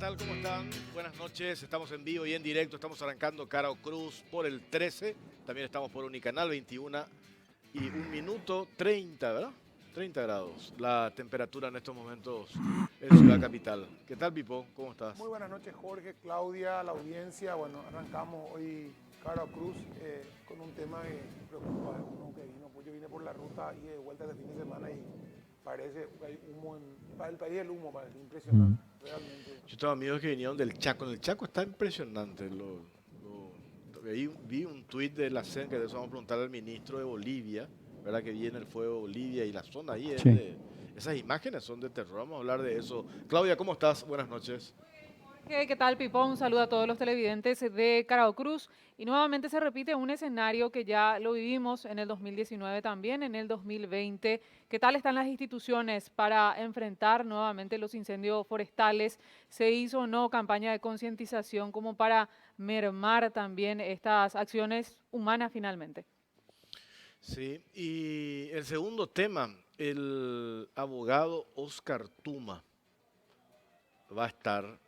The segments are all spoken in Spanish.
tal? ¿Cómo están? Buenas noches, estamos en vivo y en directo, estamos arrancando Carao Cruz por el 13, también estamos por Unicanal 21 y 1 minuto 30, ¿verdad? 30 grados, la temperatura en estos momentos en Ciudad Capital. ¿Qué tal, Pipo? ¿Cómo estás? Muy buenas noches, Jorge, Claudia, la audiencia. Bueno, arrancamos hoy Carao Cruz con un tema que preocupa. Uno que vino, pues yo vine por la ruta y de vuelta de fin de semana y parece que hay humo para el país, el humo parece impresionante, realmente. Yo tengo amigos que vinieron del Chaco. En el Chaco está impresionante. Vi un tuit de la CEN, que de eso vamos a preguntar al ministro de Bolivia, ¿verdad? Que viene el fuego de Bolivia y la zona ahí es de... Esas imágenes son de terror, vamos a hablar de eso. Claudia, ¿cómo estás? Buenas noches. ¿Qué tal, Pipón? Un saludo a todos los televidentes de Carao Cruz. Y nuevamente se repite un escenario que ya lo vivimos en el 2019 también, en el 2020. ¿Qué tal están las instituciones para enfrentar nuevamente los incendios forestales? ¿Se hizo o no campaña de concientización como para mermar también estas acciones humanas finalmente? Sí, y el segundo tema, el abogado Oscar Tuma va a estar.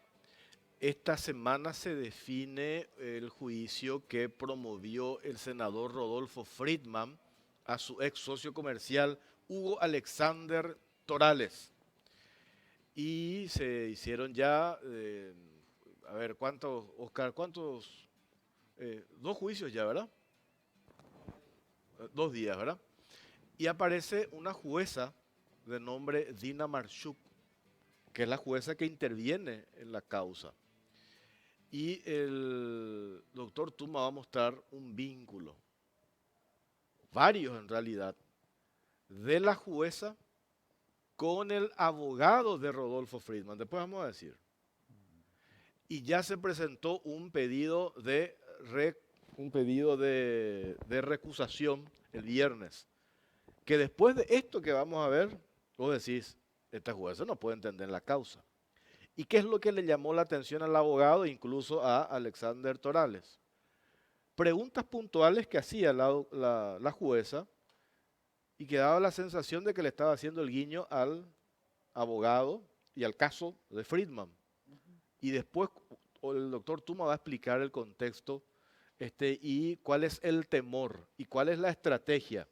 Esta semana se define el juicio que promovió el senador Rodolfo Friedman a su ex socio comercial Hugo Alexander Torales. Y se hicieron ya, a ver, ¿cuántos, Oscar? ¿Cuántos? 2 juicios ya, ¿verdad? 2 días, ¿verdad? Y aparece una jueza de nombre Dina Marchuk, que es la jueza que interviene en la causa. Y el doctor Tuma va a mostrar un vínculo, varios en realidad, de la jueza con el abogado de Rodolfo Friedman. Después vamos a decir. Y ya se presentó un pedido de recusación el viernes. Que después de esto que vamos a ver, vos decís, esta jueza no puede entender la causa. ¿Y qué es lo que le llamó la atención al abogado, incluso a Alexander Torales? Preguntas puntuales que hacía la jueza y que daba la sensación de que le estaba haciendo el guiño al abogado y al caso de Friedman. Y después el doctor Tuma va a explicar el contexto y cuál es el temor y cuál es la estrategia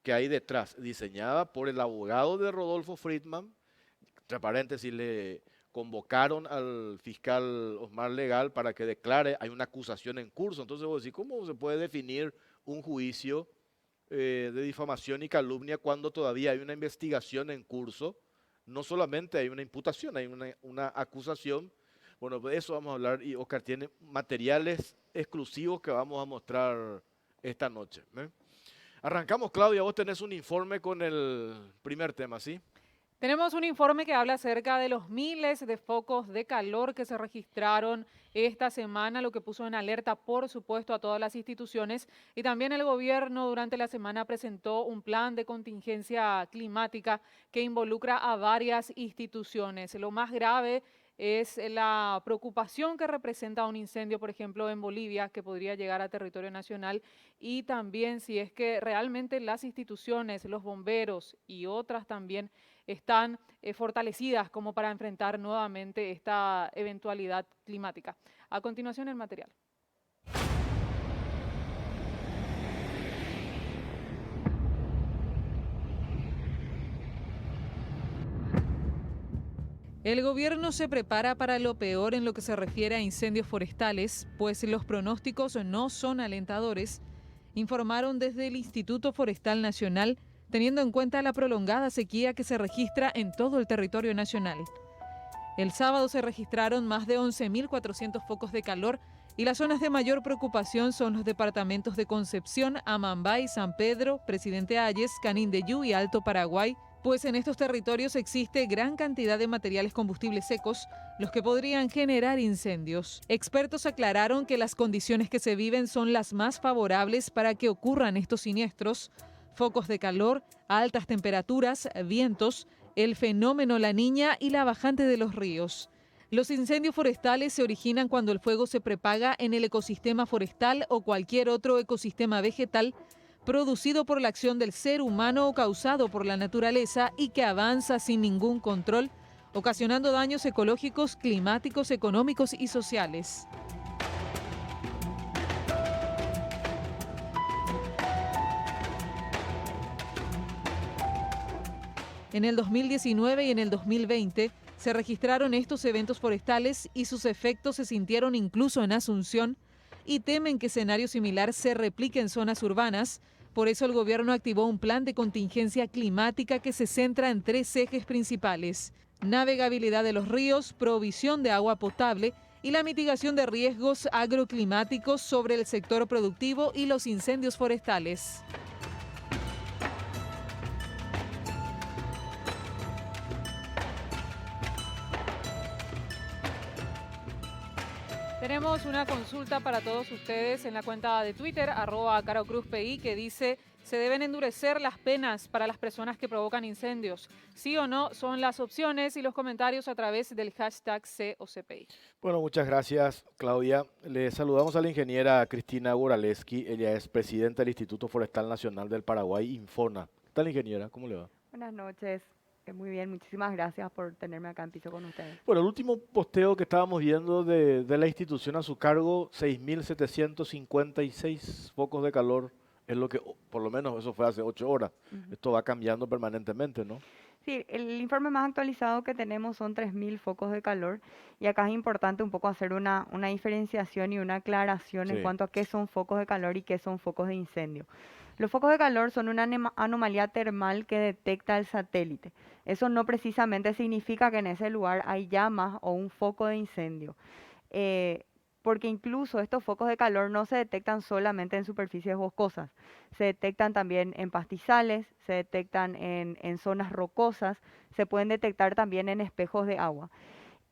que hay detrás, diseñada por el abogado de Rodolfo Friedman. Entre paréntesis, le convocaron al fiscal Osmar Legal para que declare, hay una acusación en curso. Entonces vos decís, ¿cómo se puede definir un juicio de difamación y calumnia cuando todavía hay una investigación en curso? No solamente hay una imputación, hay una acusación. Bueno, de eso vamos a hablar y Oscar tiene materiales exclusivos que vamos a mostrar esta noche. Arrancamos, Claudia, vos tenés un informe con el primer tema, ¿sí? Tenemos un informe que habla acerca de los miles de focos de calor que se registraron esta semana, lo que puso en alerta, por supuesto, a todas las instituciones. Y también el gobierno durante la semana presentó un plan de contingencia climática que involucra a varias instituciones. Lo más grave es la preocupación que representa un incendio, por ejemplo, en Bolivia, que podría llegar a territorio nacional, y también si es que realmente las instituciones, los bomberos y otras también están fortalecidas como para enfrentar nuevamente esta eventualidad climática. A continuación, el material. El gobierno se prepara para lo peor en lo que se refiere a incendios forestales, pues los pronósticos no son alentadores, informaron desde el Instituto Forestal Nacional, teniendo en cuenta la prolongada sequía que se registra en todo el territorio nacional. El sábado se registraron más de 11.400 focos de calor y las zonas de mayor preocupación son los departamentos de Concepción, Amambay, San Pedro, Presidente Hayes, Canindeyú y Alto Paraguay, pues en estos territorios existe gran cantidad de materiales combustibles secos, los que podrían generar incendios. Expertos aclararon que las condiciones que se viven son las más favorables para que ocurran estos siniestros: focos de calor, altas temperaturas, vientos, el fenómeno La Niña y la bajante de los ríos. Los incendios forestales se originan cuando el fuego se propaga en el ecosistema forestal o cualquier otro ecosistema vegetal, producido por la acción del ser humano o causado por la naturaleza y que avanza sin ningún control ocasionando daños ecológicos, climáticos, económicos y sociales. En el 2019 y en el 2020 se registraron estos eventos forestales y sus efectos se sintieron incluso en Asunción, y temen que escenario similar se replique en zonas urbanas. Por eso el gobierno activó un plan de contingencia climática que se centra en 3 ejes principales: navegabilidad de los ríos, provisión de agua potable y la mitigación de riesgos agroclimáticos sobre el sector productivo y los incendios forestales. Tenemos una consulta para todos ustedes en la cuenta de Twitter, @CaroCruzPI, que dice: ¿se deben endurecer las penas para las personas que provocan incendios? ¿Sí o no? Son las opciones y los comentarios a través del hashtag #COCPI. Bueno, muchas gracias, Claudia. Le saludamos a la ingeniera Cristina Goraleski. Ella es presidenta del Instituto Forestal Nacional del Paraguay, Infona. ¿Qué tal, ingeniera? ¿Cómo le va? Buenas noches. Muy bien, muchísimas gracias por tenerme acá en piso con ustedes. Bueno, el último posteo que estábamos viendo de la institución a su cargo, 6.756 focos de calor, es lo que, por lo menos eso fue hace 8 horas. Esto va cambiando permanentemente, ¿no? Sí, el informe más actualizado que tenemos son 3.000 focos de calor, y acá es importante un poco hacer una diferenciación y una aclaración en Sí. cuanto a qué son focos de calor y qué son focos de incendio. Los focos de calor son una anomalía termal que detecta el satélite. Eso no precisamente significa que en ese lugar hay llamas o un foco de incendio. Porque incluso estos focos de calor no se detectan solamente en superficies boscosas, se detectan también en pastizales, se detectan en zonas rocosas, se pueden detectar también en espejos de agua.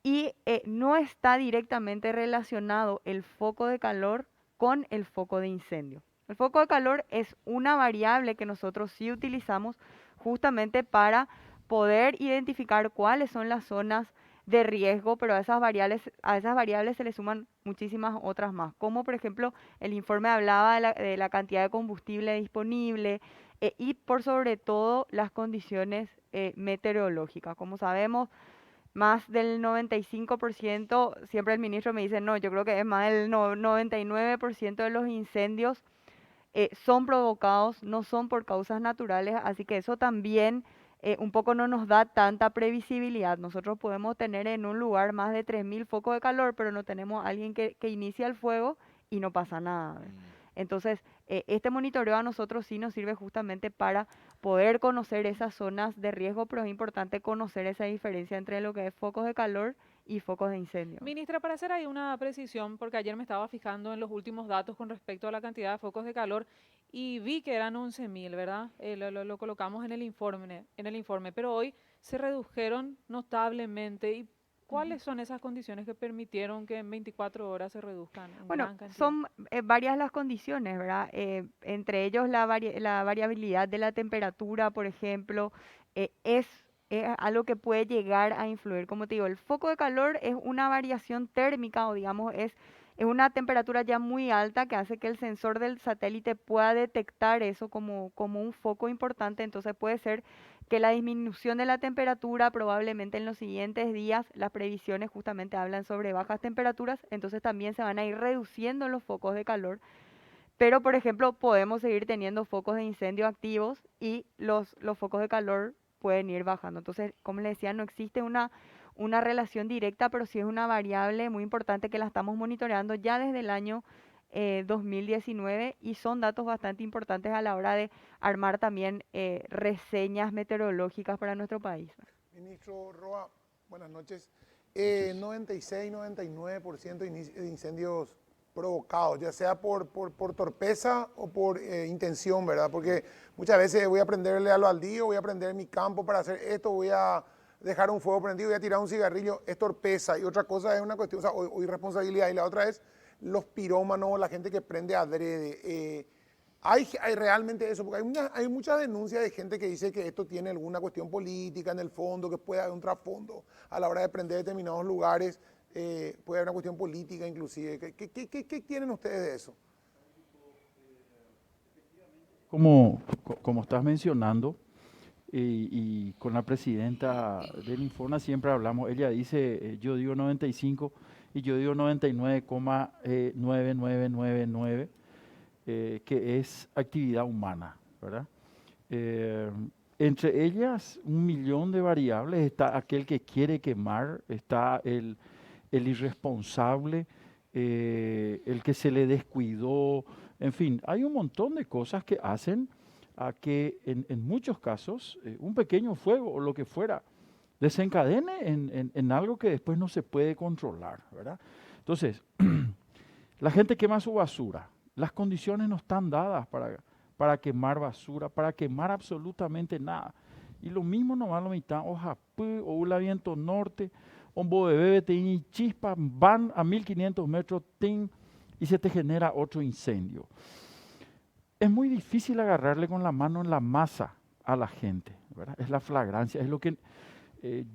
Y no está directamente relacionado el foco de calor con el foco de incendio. El foco de calor es una variable que nosotros sí utilizamos justamente para poder identificar cuáles son las zonas de riesgo, pero a esas variables se le suman muchísimas otras más, como por ejemplo el informe hablaba de la cantidad de combustible disponible, y por sobre todo las condiciones meteorológicas. Como sabemos, más del 95%, siempre el ministro me dice: no, yo creo que es más del 99% de los incendios son provocados, no son por causas naturales, así que eso también un poco no nos da tanta previsibilidad. Nosotros podemos tener en un lugar más de 3.000 focos de calor, pero no tenemos a alguien que inicia el fuego y no pasa nada, ¿verdad? Entonces, este monitoreo a nosotros sí nos sirve justamente para poder conocer esas zonas de riesgo, pero es importante conocer esa diferencia entre lo que es focos de calor y focos de incendio. Ministra, para hacer ahí una precisión, porque ayer me estaba fijando en los últimos datos con respecto a la cantidad de focos de calor y vi que eran 11.000, ¿verdad? Lo colocamos en el informe, pero hoy se redujeron notablemente. ¿Y cuáles son esas condiciones que permitieron que en 24 horas se reduzcan en Bueno, gran cantidad? son varias las condiciones, ¿verdad? Entre ellos la variabilidad de la temperatura, por ejemplo, es algo que puede llegar a influir. Como te digo, el foco de calor es una variación térmica, o digamos, es una temperatura ya muy alta que hace que el sensor del satélite pueda detectar eso como un foco importante. Entonces puede ser que la disminución de la temperatura probablemente en los siguientes días, las previsiones justamente hablan sobre bajas temperaturas, entonces también se van a ir reduciendo los focos de calor, pero por ejemplo podemos seguir teniendo focos de incendio activos y los focos de calor pueden ir bajando. Entonces, como les decía, no existe una relación directa, pero sí es una variable muy importante que la estamos monitoreando ya desde el año 2019, y son datos bastante importantes a la hora de armar también reseñas meteorológicas para nuestro país. Ministro Roa, buenas noches. 96-99% de incendios provocados, ya sea por torpeza o por intención, ¿verdad? Porque muchas veces voy a prenderle a lo baldío, voy a prender mi campo para hacer esto, voy a dejar un fuego prendido, voy a tirar un cigarrillo, es torpeza. Y otra cosa es una cuestión, o irresponsabilidad. Y la otra es los pirómanos, la gente que prende adrede. Hay realmente eso, porque hay muchas denuncias de gente que dice que esto tiene alguna cuestión política en el fondo, que puede haber un trasfondo a la hora de prender determinados lugares, puede haber una cuestión política inclusive. ¿Qué tienen ustedes de eso? Como estás mencionando, y con la presidenta del Infona siempre hablamos, ella dice, yo digo 95 y yo digo 99,9999, que es actividad humana, ¿verdad? Entre ellas, 1 millón de variables. Está aquel que quiere quemar, está el irresponsable, el que se le descuidó, en fin, hay un montón de cosas que hacen a que en muchos casos un pequeño fuego o lo que fuera desencadene en algo que después no se puede controlar, ¿verdad? Entonces, la gente quema su basura. Las condiciones no están dadas para quemar basura, para quemar absolutamente nada. Y lo mismo nomás lo mitad, o Japú, o Ula Viento Norte, Ombo de Bebe, y chispa, van a 1500 metros, y se te genera otro incendio. Es muy difícil agarrarle con la mano en la masa a la gente, ¿verdad? Es la flagrancia, es lo que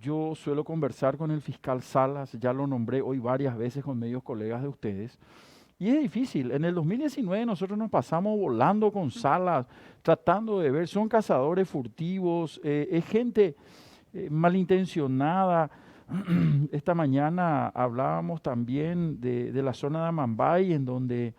yo suelo conversar con el fiscal Salas, ya lo nombré hoy varias veces con medios colegas de ustedes. Y es difícil. En el 2019 nosotros nos pasamos volando con Salas, tratando de ver, son cazadores furtivos, es gente malintencionada. Esta mañana hablábamos también de la zona de Amambay, en donde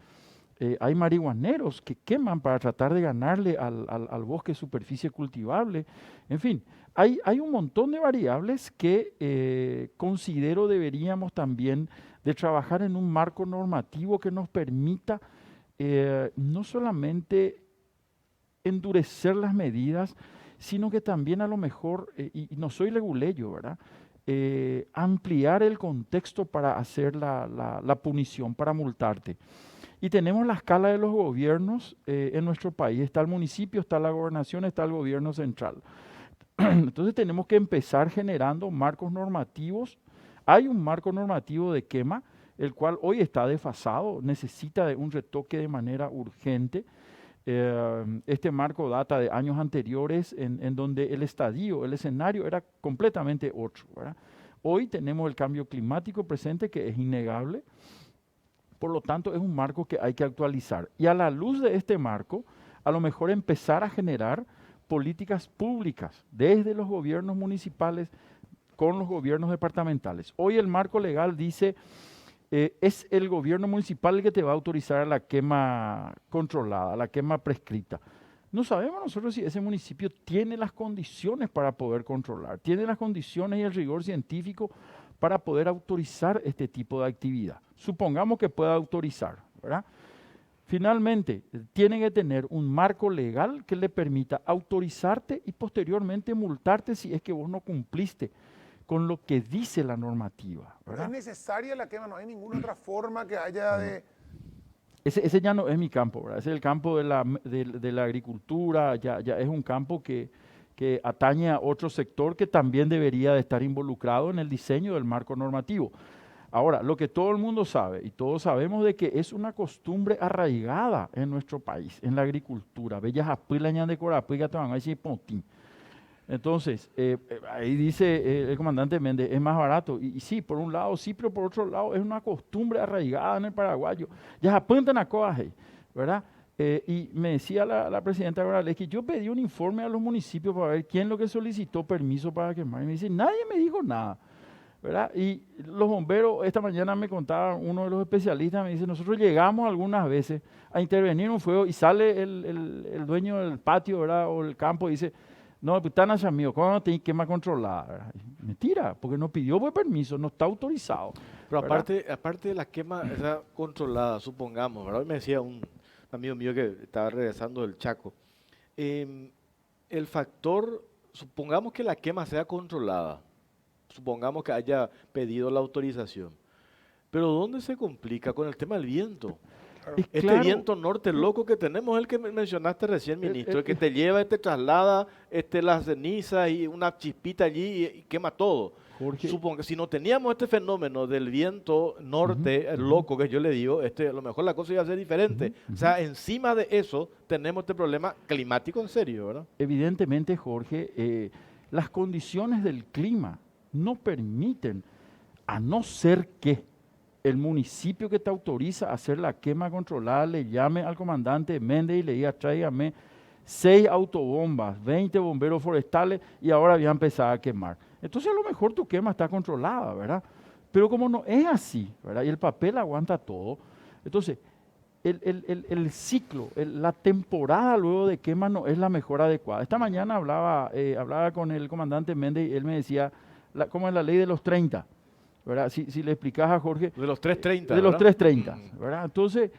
hay marihuaneros que queman para tratar de ganarle al bosque superficie cultivable. En fin, hay un montón de variables que considero deberíamos también de trabajar en un marco normativo que nos permita no solamente endurecer las medidas, sino que también a lo mejor, y no soy leguleyo, ¿verdad? Ampliar el contexto para hacer la punición, para multarte. Y tenemos la escala de los gobiernos en nuestro país. Está el municipio, está la gobernación, está el gobierno central. Entonces tenemos que empezar generando marcos normativos. Hay un marco normativo de quema, el cual hoy está desfasado, necesita de un retoque de manera urgente. Este marco data de años anteriores en donde el estadio, el escenario era completamente otro, ¿verdad? Hoy tenemos el cambio climático presente que es innegable. Por lo tanto, es un marco que hay que actualizar. Y a la luz de este marco, a lo mejor empezar a generar políticas públicas desde los gobiernos municipales con los gobiernos departamentales. Hoy el marco legal dice, es el gobierno municipal el que te va a autorizar a la quema controlada, a la quema prescrita. No sabemos nosotros si ese municipio tiene las condiciones para poder controlar, tiene las condiciones y el rigor científico para poder autorizar este tipo de actividad. Supongamos que pueda autorizar, ¿verdad? Finalmente, tiene que tener un marco legal que le permita autorizarte y posteriormente multarte si es que vos no cumpliste con lo que dice la normativa, ¿verdad? ¿Es necesaria la quema? ¿No hay ninguna otra forma que haya de...? Ese ya no es mi campo, ¿verdad? Ese es el campo de la agricultura, ya es un campo que atañe a otro sector que también debería de estar involucrado en el diseño del marco normativo. Ahora, lo que todo el mundo sabe, y todos sabemos de que es una costumbre arraigada en nuestro país, en la agricultura. Bellas apilañan de Corapiga, te van a decir pontín. Entonces, ahí dice el comandante Méndez, es más barato. Y sí, por un lado sí, pero por otro lado es una costumbre arraigada en el paraguayo. Ya apuntan a coaje, ¿verdad? Y me decía la presidenta Morales que yo pedí un informe a los municipios para ver quién lo que solicitó permiso para quemar. Y me dice, nadie me dijo nada, ¿verdad? Y los bomberos, esta mañana me contaba uno de los especialistas, me dice, nosotros llegamos algunas veces a intervenir en un fuego y sale el dueño del patio, ¿verdad? O el campo y dice, no, pues están allá mío, ¿cómo no tiene quema controlada? ¿Verdad? Mentira, porque no pidió por permiso, no está autorizado. Pero aparte de la quema esa controlada, supongamos, ¿verdad? Hoy me decía un amigo mío que estaba regresando del Chaco, el factor, supongamos que la quema sea controlada, supongamos que haya pedido la autorización, pero ¿dónde se complica? Con el tema del viento. Este claro, viento norte loco que tenemos, el que mencionaste recién, ministro, el que te lleva, te traslada las cenizas y una chispita allí y quema todo. Jorge, Supongo que si no teníamos este fenómeno del viento norte loco, que yo le digo, a lo mejor la cosa iba a ser diferente. O sea, encima de eso tenemos este problema climático en serio, ¿verdad? evidentemente, Jorge, las condiciones del clima no permiten, a no ser que el municipio que te autoriza a hacer la quema controlada le llame al comandante Méndez y le diga, tráigame 6 autobombas, 20 bomberos forestales y ahora ya empezado a quemar. Entonces a lo mejor tu quema está controlada, ¿verdad? Pero como no es así, ¿verdad? Y el papel aguanta todo, entonces el ciclo, la temporada luego de quema no es la mejor adecuada. Esta mañana hablaba con el comandante Méndez y él me decía, ¿cómo es la ley de los 30? ¿Verdad? Si le explicas a Jorge. De los 330, De los ¿verdad? 330, ¿verdad? Entonces,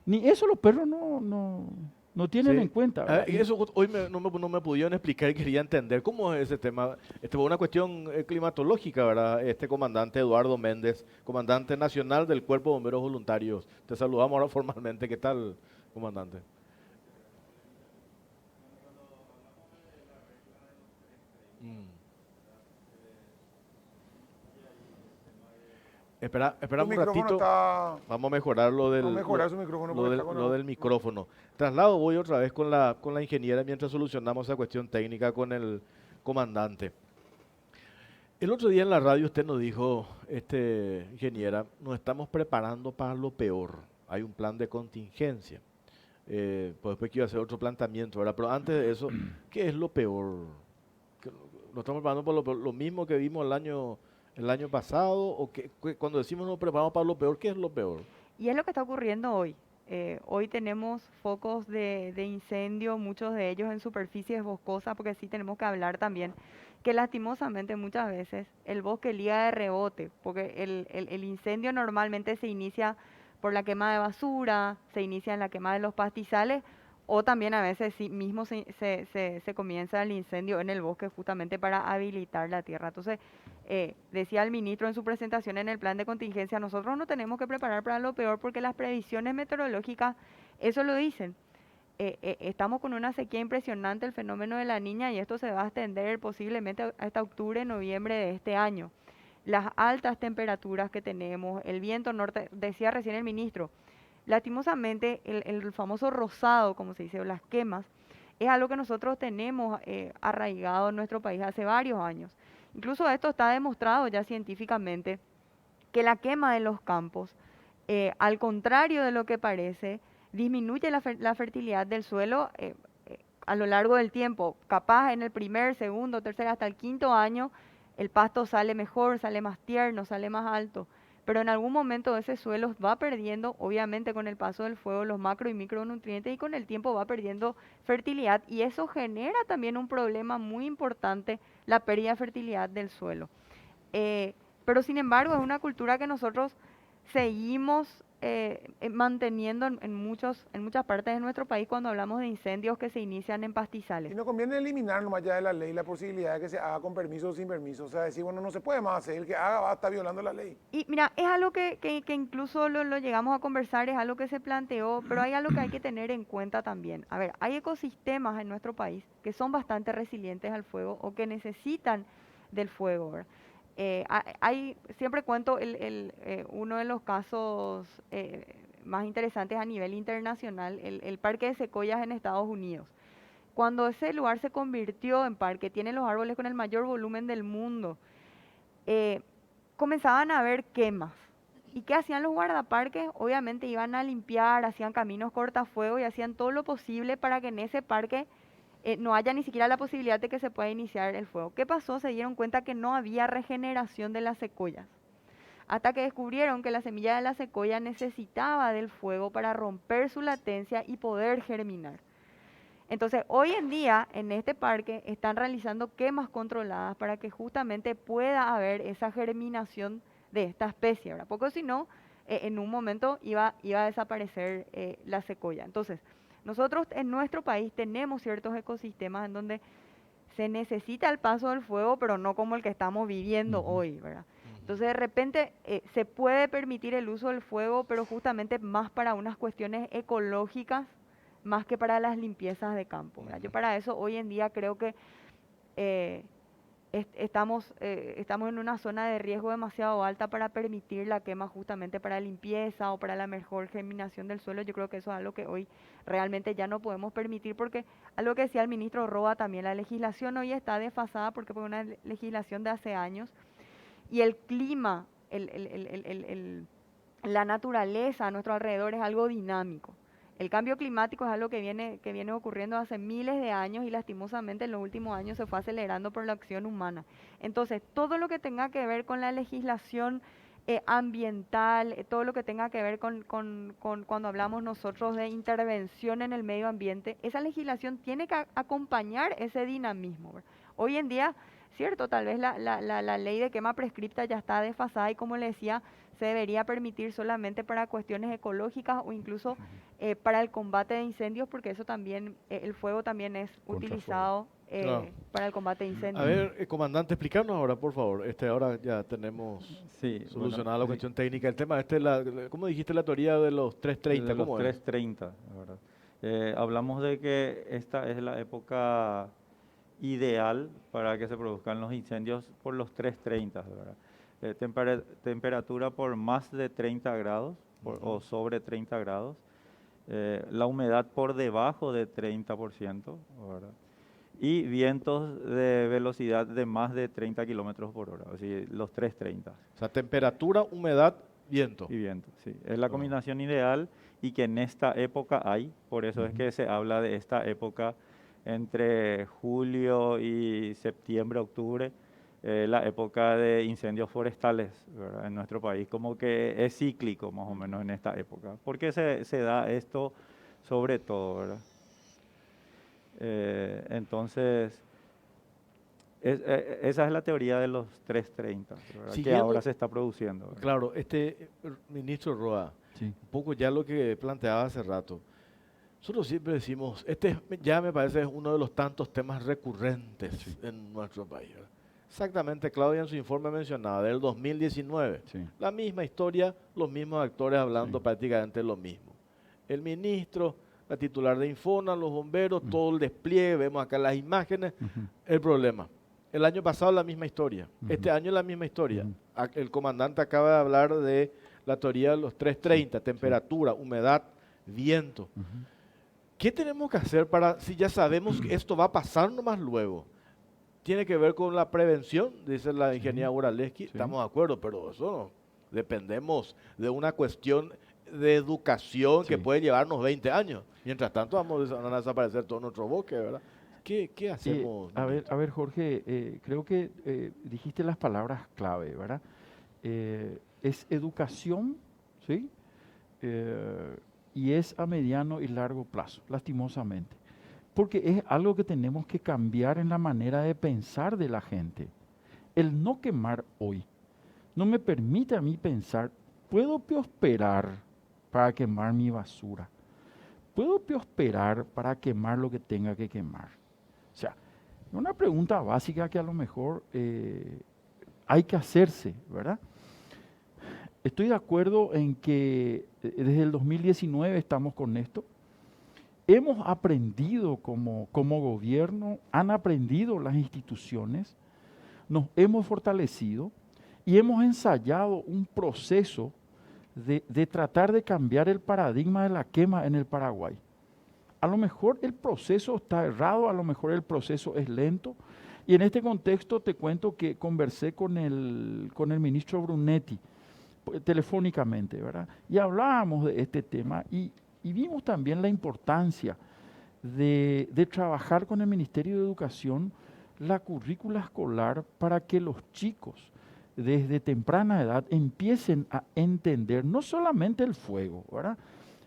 ni eso los perros no tienen Sí. en cuenta, ¿verdad? Y eso hoy no me pudieron explicar y quería entender cómo es ese tema. Fue una cuestión climatológica, ¿verdad? Este comandante Eduardo Méndez, comandante nacional del Cuerpo de Bomberos Voluntarios. Te saludamos ahora formalmente. ¿Qué tal, comandante? Mm. Espera Tu un micrófono ratito. está... Vamos a mejorar lo del, Vamos a mejorar su micrófono porque está con lo del micrófono. Traslado voy otra vez con la ingeniera mientras solucionamos esa cuestión técnica con el comandante. El otro día en la radio usted nos dijo, ingeniera, nos estamos preparando para lo peor. Hay un plan de contingencia. Pues después que iba a hacer otro planteamiento, ¿verdad? Pero antes de eso, ¿qué es lo peor? ¿Nos estamos preparando para lo mismo que vimos el año pasado? ¿O cuando decimos nos preparamos para lo peor, qué es lo peor? Y es lo que está ocurriendo hoy. Hoy tenemos focos de incendio, muchos de ellos en superficies boscosas, porque sí tenemos que hablar también que lastimosamente muchas veces el bosque liga de rebote, porque el incendio normalmente se inicia por la quema de basura, se inicia en la quema de los pastizales, o también a veces sí mismo se comienza el incendio en el bosque justamente para habilitar la tierra. Entonces, decía el ministro en su presentación en el plan de contingencia, nosotros no tenemos que preparar para lo peor porque las previsiones meteorológicas eso lo dicen. Estamos con una sequía impresionante, el fenómeno de la Niña, y esto se va a extender posiblemente hasta octubre, noviembre de este año. Las altas temperaturas que tenemos, el viento norte, decía recién el ministro, lastimosamente el famoso rosado, como se dice, o las quemas, es algo que nosotros tenemos arraigado en nuestro país hace varios años. Incluso esto está demostrado ya científicamente, que la quema de los campos, al contrario de lo que parece, disminuye la fertilidad del suelo a lo largo del tiempo. Capaz en el primer, segundo, tercer, hasta el quinto año, el pasto sale mejor, sale más tierno, sale más alto. Pero en algún momento ese suelo va perdiendo, obviamente con el paso del fuego, los macro y micronutrientes y con el tiempo va perdiendo fertilidad y eso genera también un problema muy importante, la pérdida de fertilidad del suelo. Pero sin embargo es una cultura que nosotros seguimos manteniendo en muchas partes de nuestro país cuando hablamos de incendios que se inician en pastizales. Y no conviene eliminar nomás ya de la ley la posibilidad de que se haga con permiso o sin permiso. O sea, decir, bueno, no se puede más hacer, el que haga va a estar violando la ley. Y mira, es algo que incluso lo llegamos a conversar, es algo que se planteó, pero hay algo que hay que tener en cuenta también. A ver, hay ecosistemas en nuestro país que son bastante resilientes al fuego o que necesitan del fuego, ¿verdad? Siempre cuento uno de los casos más interesantes a nivel internacional, el Parque de Secoyas en Estados Unidos. Cuando ese lugar se convirtió en parque, tiene los árboles con el mayor volumen del mundo, comenzaban a haber quemas. ¿Y qué hacían los guardaparques? Obviamente iban a limpiar, hacían caminos cortafuegos y hacían todo lo posible para que en ese parque no haya ni siquiera la posibilidad de que se pueda iniciar el fuego. ¿Qué pasó? Se dieron cuenta que no había regeneración de las secoyas. Hasta que descubrieron que la semilla de la secoya necesitaba del fuego para romper su latencia y poder germinar. Entonces, hoy en día, en este parque, están realizando quemas controladas para que justamente pueda haber esa germinación de esta especie, ¿verdad? Porque si no, en un momento iba a desaparecer la secoya. Entonces, nosotros en nuestro país tenemos ciertos ecosistemas en donde se necesita el paso del fuego, pero no como el que estamos viviendo hoy, ¿verdad? Entonces, de repente, se puede permitir el uso del fuego, pero justamente más para unas cuestiones ecológicas, más que para las limpiezas de campo, ¿verdad? Yo para eso hoy en día creo que estamos en una zona de riesgo demasiado alta para permitir la quema justamente para limpieza o para la mejor germinación del suelo. Yo creo que eso es algo que hoy realmente ya no podemos permitir porque, algo que decía el ministro Roa también, la legislación hoy está desfasada porque fue una legislación de hace años y el clima, la naturaleza a nuestro alrededor es algo dinámico. El cambio climático es algo que viene ocurriendo hace miles de años y lastimosamente en los últimos años se fue acelerando por la acción humana. Entonces, todo lo que tenga que ver con la legislación ambiental, todo lo que tenga que ver con cuando hablamos nosotros de intervención en el medio ambiente, esa legislación tiene que acompañar ese dinamismo, ¿verdad? Hoy en día, cierto, tal vez la ley de quema prescripta ya está desfasada y como le decía, se debería permitir solamente para cuestiones ecológicas o incluso para el combate de incendios, porque eso también, el fuego también es utilizado Claro. para el combate de A incendios. ver, comandante, explícanos ahora, por favor. Ahora ya tenemos Sí, solucionada la bueno, cuestión técnica. El tema ¿cómo dijiste la teoría de los 330? de los ¿Cómo es? 330, ¿verdad? Hablamos de que esta es la época ideal para que se produzcan los incendios por los 330, ¿verdad? Temperatura por más de 30 grados o sobre 30 grados, la humedad por debajo de 30%, ¿verdad? Y vientos de velocidad de más de 30 kilómetros por hora, así los 330. O sea, temperatura, humedad, viento. Y viento, sí. Es la combinación ideal y que en esta época hay, por eso es que se habla de esta época entre julio y septiembre, octubre, la época de incendios forestales, ¿verdad? En nuestro país, como que es cíclico más o menos en esta época. ¿Por qué se da esto sobre todo, verdad? Entonces, esa es la teoría de los 330, ¿verdad? Que ahora se está produciendo, ¿verdad? Claro, ministro Roa, Sí. un poco ya lo que planteaba hace rato. Nosotros siempre decimos, ya me parece es uno de los tantos temas recurrentes en nuestro país, ¿verdad? Exactamente, Claudia en su informe mencionaba, del 2019. Sí. La misma historia, los mismos actores hablando prácticamente lo mismo. El ministro, la titular de Infona, los bomberos, todo el despliegue, vemos acá las imágenes. El problema, el año pasado la misma historia, este año la misma historia. El comandante acaba de hablar de la teoría de los 330, temperatura, humedad, viento. ¿Qué tenemos que hacer si ya sabemos que esto va a pasar nomás luego? Tiene que ver con la prevención, dice la ingeniera Uraleski, estamos de acuerdo, pero eso no, dependemos de una cuestión de educación que puede llevarnos 20 años. Mientras tanto van a desaparecer todos nuestros bosques, ¿verdad? ¿Qué hacemos? A ver, Jorge, creo que dijiste las palabras clave, ¿verdad? Es educación, ¿sí? Y es a mediano y largo plazo, lastimosamente. Porque es algo que tenemos que cambiar en la manera de pensar de la gente. El no quemar hoy no me permite a mí pensar, ¿puedo prosperar para quemar mi basura? ¿Puedo prosperar para quemar lo que tenga que quemar? O sea, una pregunta básica que a lo mejor hay que hacerse, ¿verdad? Estoy de acuerdo en que desde el 2019 estamos con esto. Hemos aprendido como gobierno, han aprendido las instituciones, nos hemos fortalecido y hemos ensayado un proceso de tratar de cambiar el paradigma de la quema en el Paraguay. A lo mejor el proceso está errado, a lo mejor el proceso es lento. Y en este contexto te cuento que conversé con el ministro Brunetti telefónicamente, ¿verdad? Y hablábamos de este tema y vimos también la importancia de trabajar con el Ministerio de Educación la currícula escolar para que los chicos desde temprana edad empiecen a entender no solamente el fuego, ¿verdad?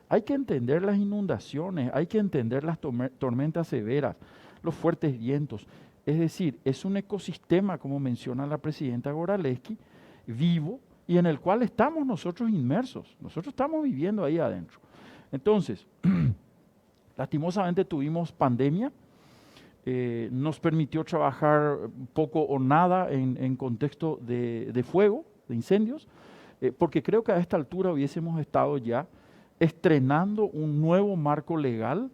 Hay que entender las inundaciones, hay que entender las tormentas severas, los fuertes vientos. Es decir, es un ecosistema, como menciona la presidenta Goraleski, vivo y en el cual estamos nosotros inmersos. Nosotros estamos viviendo ahí adentro. Entonces, lastimosamente tuvimos pandemia, nos permitió trabajar poco o nada en contexto de fuego, de incendios, porque creo que a esta altura hubiésemos estado ya estrenando un nuevo marco legal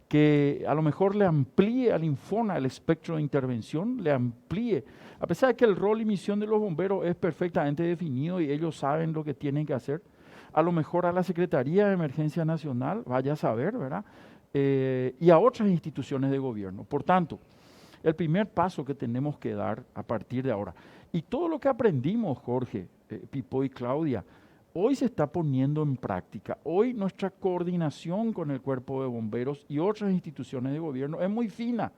que a lo mejor le amplíe al Infona el espectro de intervención, le amplíe, a pesar de que el rol y misión de los bomberos es perfectamente definido y ellos saben lo que tienen que hacer, a lo mejor a la Secretaría de Emergencia Nacional, vaya a saber, ¿verdad? Y a otras instituciones de gobierno. Por tanto, el primer paso que tenemos que dar a partir de ahora, y todo lo que aprendimos, Jorge, Pipo y Claudia, hoy se está poniendo en práctica. Hoy nuestra coordinación con el Cuerpo de Bomberos y otras instituciones de gobierno es muy fina.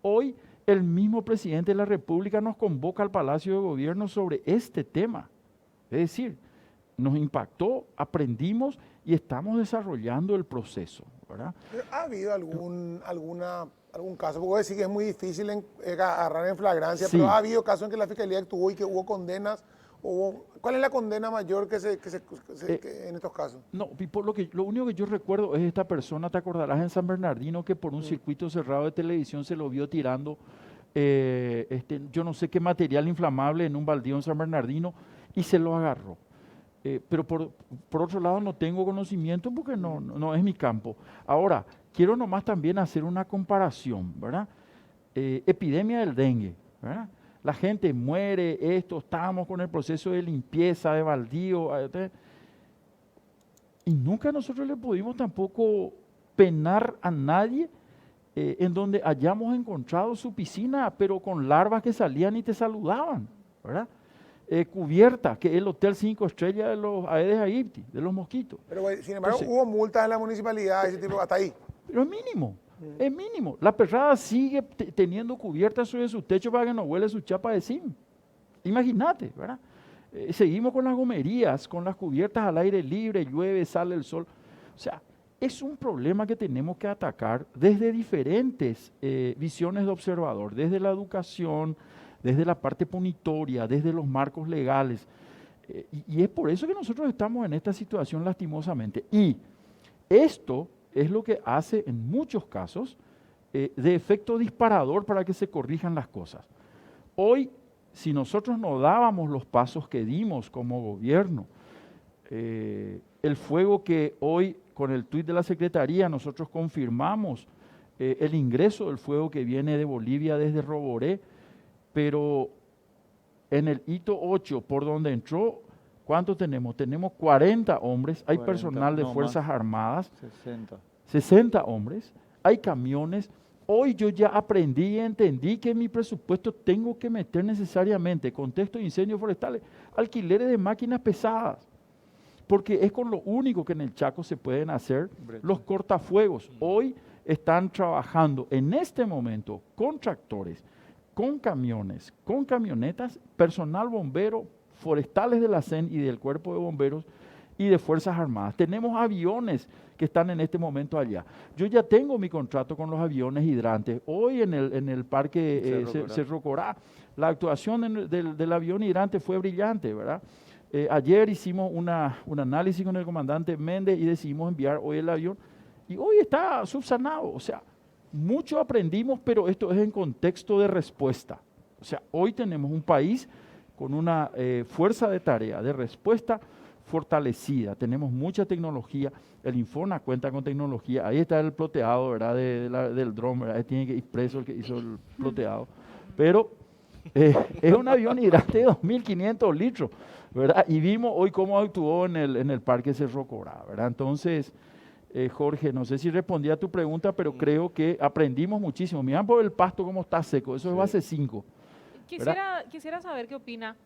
Hoy el mismo presidente de la República nos convoca al Palacio de Gobierno sobre este tema. Es decir, nos impactó, aprendimos y estamos desarrollando el proceso, ¿verdad? ¿Ha habido algún caso? Porque decir que es muy difícil agarrar en flagrancia, Sí. pero ha habido casos en que la Fiscalía actuó y que hubo condenas. ¿Cuál es la condena mayor en estos casos? No, y por lo único que yo recuerdo es esta persona, te acordarás, en San Bernardino, que por un circuito cerrado de televisión se lo vio tirando, yo no sé qué material inflamable en un baldío en San Bernardino y se lo agarró. Pero por otro lado no tengo conocimiento porque no es mi campo. Ahora, quiero nomás también hacer una comparación, ¿verdad? Epidemia del dengue, ¿verdad? La gente muere, estamos con el proceso de limpieza, de baldío, y nunca nosotros le pudimos tampoco penar a nadie en donde hayamos encontrado su piscina, pero con larvas que salían y te saludaban, ¿verdad? Cubierta, que es el Hotel 5 Estrellas de los Aedes aegypti, de los mosquitos. Pero, sin embargo, Entonces, hubo multas en la municipalidad, ese tipo, hasta ahí. pero es mínimo, es mínimo. La perrada sigue teniendo cubierta sobre su techo para que no huele su chapa de zinc. Imagínate, ¿verdad? Seguimos con las gomerías, con las cubiertas al aire libre, llueve, sale el sol. O sea, es un problema que tenemos que atacar desde diferentes visiones de observador, desde la educación, desde la parte punitoria, desde los marcos legales. Y es por eso que nosotros estamos en esta situación lastimosamente. Y esto es lo que hace en muchos casos de efecto disparador para que se corrijan las cosas. Hoy, si nosotros no dábamos los pasos que dimos como gobierno, el fuego que hoy con el tuit de la Secretaría nosotros confirmamos el ingreso del fuego que viene de Bolivia desde Roboré, pero en el hito 8 por donde entró, ¿cuánto tenemos? Tenemos 40 hombres, hay 40, personal de no Fuerzas más. Armadas, 60. 60 hombres, hay camiones. Hoy yo ya aprendí y entendí que en mi presupuesto tengo que meter necesariamente, contexto de incendios forestales, alquileres de máquinas pesadas, porque es con lo único que en el Chaco se pueden hacer los cortafuegos. Hoy están trabajando en este momento con tractores, con camiones, con camionetas, personal bombero, forestales de la CEN y del Cuerpo de Bomberos y de Fuerzas Armadas. Tenemos aviones que están en este momento allá. Yo ya tengo mi contrato con los aviones hidrantes. Hoy en el parque Cerro Corá, la actuación del avión hidrante fue brillante, ¿verdad? Ayer hicimos un análisis con el comandante Méndez y decidimos enviar hoy el avión y hoy está subsanado. O sea, mucho aprendimos, pero esto es en contexto de respuesta. O sea, hoy tenemos un país con una fuerza de tarea, de respuesta fortalecida. Tenemos mucha tecnología. El Infona cuenta con tecnología. Ahí está el ploteado, ¿verdad? Del dron, ¿verdad? Ahí tiene que ir preso el que hizo el ploteado. Pero es un avión hidrante de 2.500 litros, ¿verdad? Y vimos hoy cómo actuó en el Parque Cerro Corá, ¿verdad? Entonces, Jorge, no sé si respondí a tu pregunta, pero creo que aprendimos muchísimo. Miran por el pasto cómo está seco, eso es base 5. Quisiera saber qué opina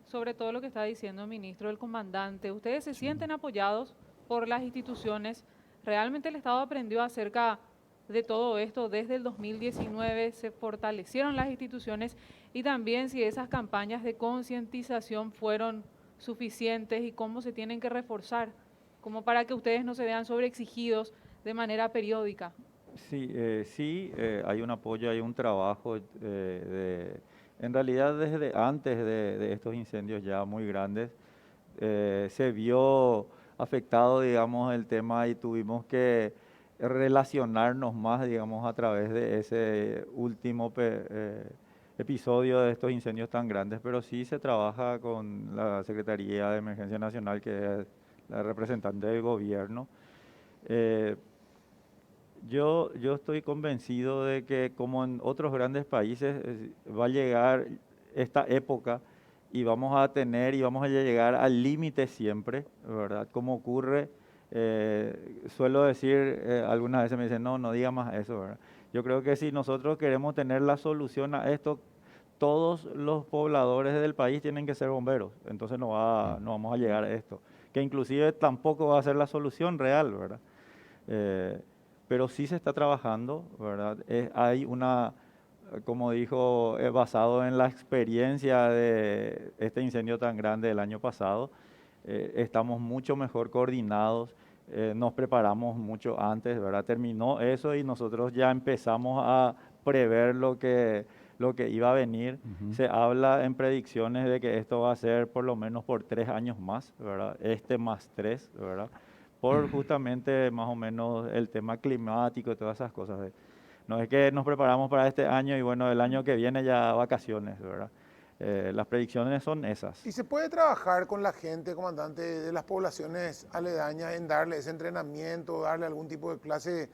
sobre todo lo que está diciendo el ministro, el comandante. ¿Ustedes se sienten apoyados por las instituciones? ¿Realmente el Estado aprendió acerca de todo esto desde el 2019? ¿Se fortalecieron las instituciones? Y también si esas campañas de concientización fueron suficientes y cómo se tienen que reforzar, como para que ustedes no se vean sobreexigidos de manera periódica. Sí, hay un apoyo, hay un trabajo en realidad desde antes de estos incendios ya muy grandes, se vio afectado, digamos, el tema y tuvimos que relacionarnos más, digamos, a través de ese último episodio de estos incendios tan grandes, pero sí se trabaja con la Secretaría de Emergencia Nacional, que es la representante del gobierno. Yo estoy convencido de que como en otros grandes países va a llegar esta época y vamos a llegar al límite siempre, ¿verdad? Como ocurre, suelo decir, algunas veces me dicen, no diga más eso, ¿verdad? Yo creo que si nosotros queremos tener la solución a esto, todos los pobladores del país tienen que ser bomberos, entonces no vamos a llegar a esto. que inclusive tampoco va a ser la solución real, ¿verdad? Pero sí se está trabajando, ¿verdad? Hay una, como dijo, basado en la experiencia de este incendio tan grande del año pasado, estamos mucho mejor coordinados, nos preparamos mucho antes, ¿verdad? Terminó eso y nosotros ya empezamos a prever lo que iba a venir. Se habla en predicciones de que esto va a ser por lo menos por 3 años más, ¿verdad? Más 3, ¿verdad? Por justamente más o menos el tema climático y todas esas cosas. No es que nos preparamos para este año y bueno, el año que viene ya vacaciones, ¿verdad? Las predicciones son esas. ¿Y se puede trabajar con la gente, comandante, de las poblaciones aledañas en darle ese entrenamiento, darle algún tipo de clase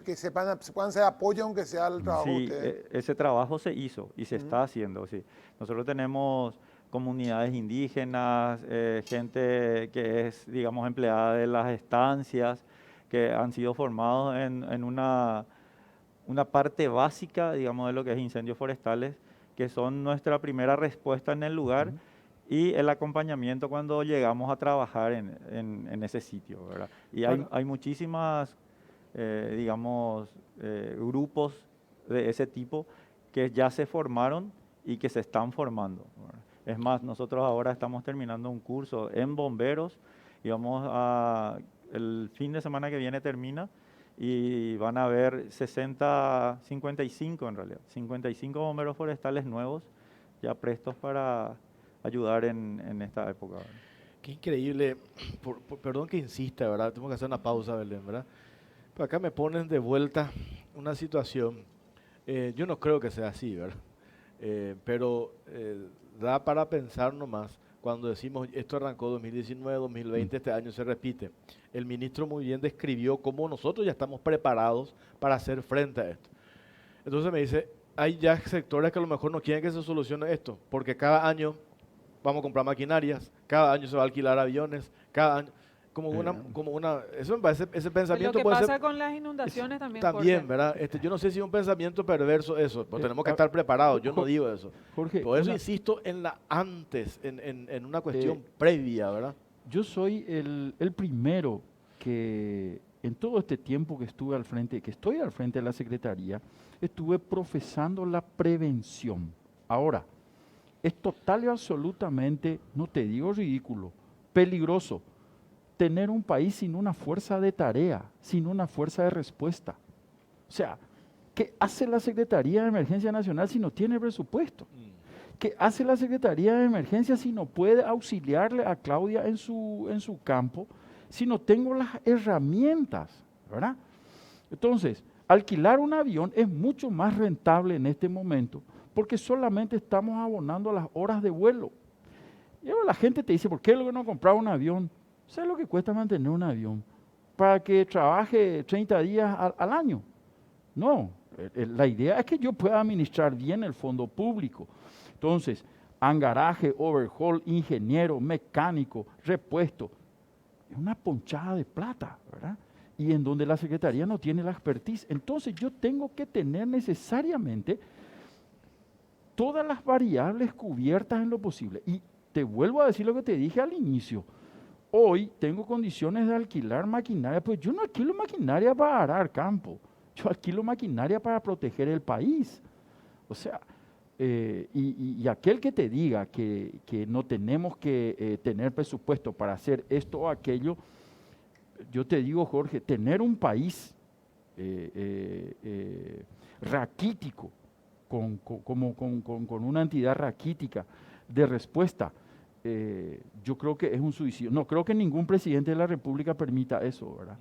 que se puedan ser apoyo aunque sea al trabajo de Sí, ustedes? ese trabajo se hizo y se está haciendo, sí. Nosotros tenemos comunidades indígenas, gente que es, digamos, empleada de las estancias, que han sido formados en una parte básica, digamos, de lo que es incendios forestales, que son nuestra primera respuesta en el lugar y el acompañamiento cuando llegamos a trabajar en ese sitio, ¿verdad? Y hay muchísimas, digamos, grupos de ese tipo que ya se formaron y que se están formando, ¿verdad? Es más, nosotros ahora estamos terminando un curso en bomberos y el fin de semana que viene termina y van a haber 55 en realidad, 55 bomberos forestales nuevos ya prestos para ayudar en esta época, ¿verdad? Qué increíble, perdón que insista, ¿verdad? Tengo que hacer una pausa, Belén, ¿verdad? Pero acá me ponen de vuelta una situación, yo no creo que sea así, ¿verdad? Pero da para pensar nomás, cuando decimos esto arrancó 2019, 2020, este año se repite. El ministro muy bien describió cómo nosotros ya estamos preparados para hacer frente a esto. Entonces me dice, hay ya sectores que a lo mejor no quieren que se solucione esto, porque cada año vamos a comprar maquinarias, cada año se va a alquilar aviones, cada año, eso me parece, ese Lo pensamiento que puede pasa ser con las inundaciones también, también, Jorge. ¿verdad? Yo no sé si es un pensamiento perverso eso, pero tenemos que estar preparados, yo no digo eso. Jorge, Por eso insisto en la antes, en una cuestión previa, ¿verdad? yo soy el primero que en todo este tiempo que estoy al frente de la Secretaría, estuve profesando la prevención. Ahora, es total y absolutamente, no te digo ridículo, peligroso tener un país sin una fuerza de tarea, sin una fuerza de respuesta. O sea, ¿qué hace la Secretaría de Emergencia Nacional si no tiene presupuesto? ¿Qué hace la Secretaría de Emergencia si no puede auxiliarle a Claudia en su campo, si no tengo las herramientas, ¿verdad? Entonces, alquilar un avión es mucho más rentable en este momento porque solamente estamos abonando las horas de vuelo. Y ahora la gente te dice, ¿por qué no comprar un avión? ¿Sabes lo que cuesta mantener un avión? Para que trabaje 30 días al año. No, la idea es que yo pueda administrar bien el fondo público. Entonces, hangaraje, overhaul, ingeniero, mecánico, repuesto, es una ponchada de plata, ¿verdad? Y en donde la Secretaría no tiene la expertise. Entonces, yo tengo que tener necesariamente todas las variables cubiertas en lo posible. Y te vuelvo a decir lo que te dije al inicio. Hoy tengo condiciones de alquilar maquinaria, pues yo no alquilo maquinaria para arar campo, yo alquilo maquinaria para proteger el país. O sea, y aquel que te diga que no tenemos que tener presupuesto para hacer esto o aquello, yo te digo, Jorge, tener un país raquítico, con una entidad raquítica de respuesta, yo creo que es un suicidio. No creo que ningún presidente de la República permita eso, ¿verdad?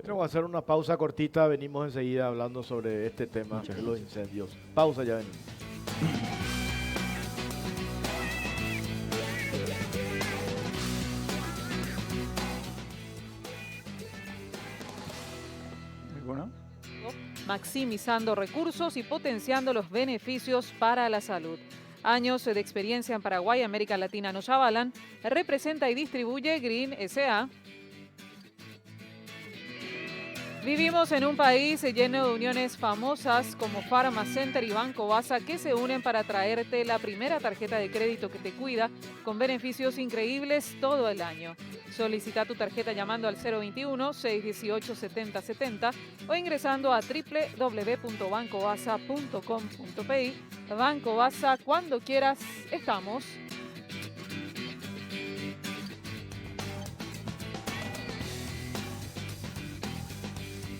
Tengo que hacer una pausa cortita, venimos enseguida hablando sobre este tema de los incendios. Pausa, ya venimos. Maximizando recursos y potenciando los beneficios para la salud. Años de experiencia en Paraguay y América Latina nos avalan. Representa y distribuye Green S.A. Vivimos en un país lleno de uniones famosas como Pharmacenter y Banco Basa que se unen para traerte la primera tarjeta de crédito que te cuida con beneficios increíbles todo el año. Solicita tu tarjeta llamando al 021-618-7070 o ingresando a www.bancobasa.com.pi. Banco Basa, cuando quieras, estamos.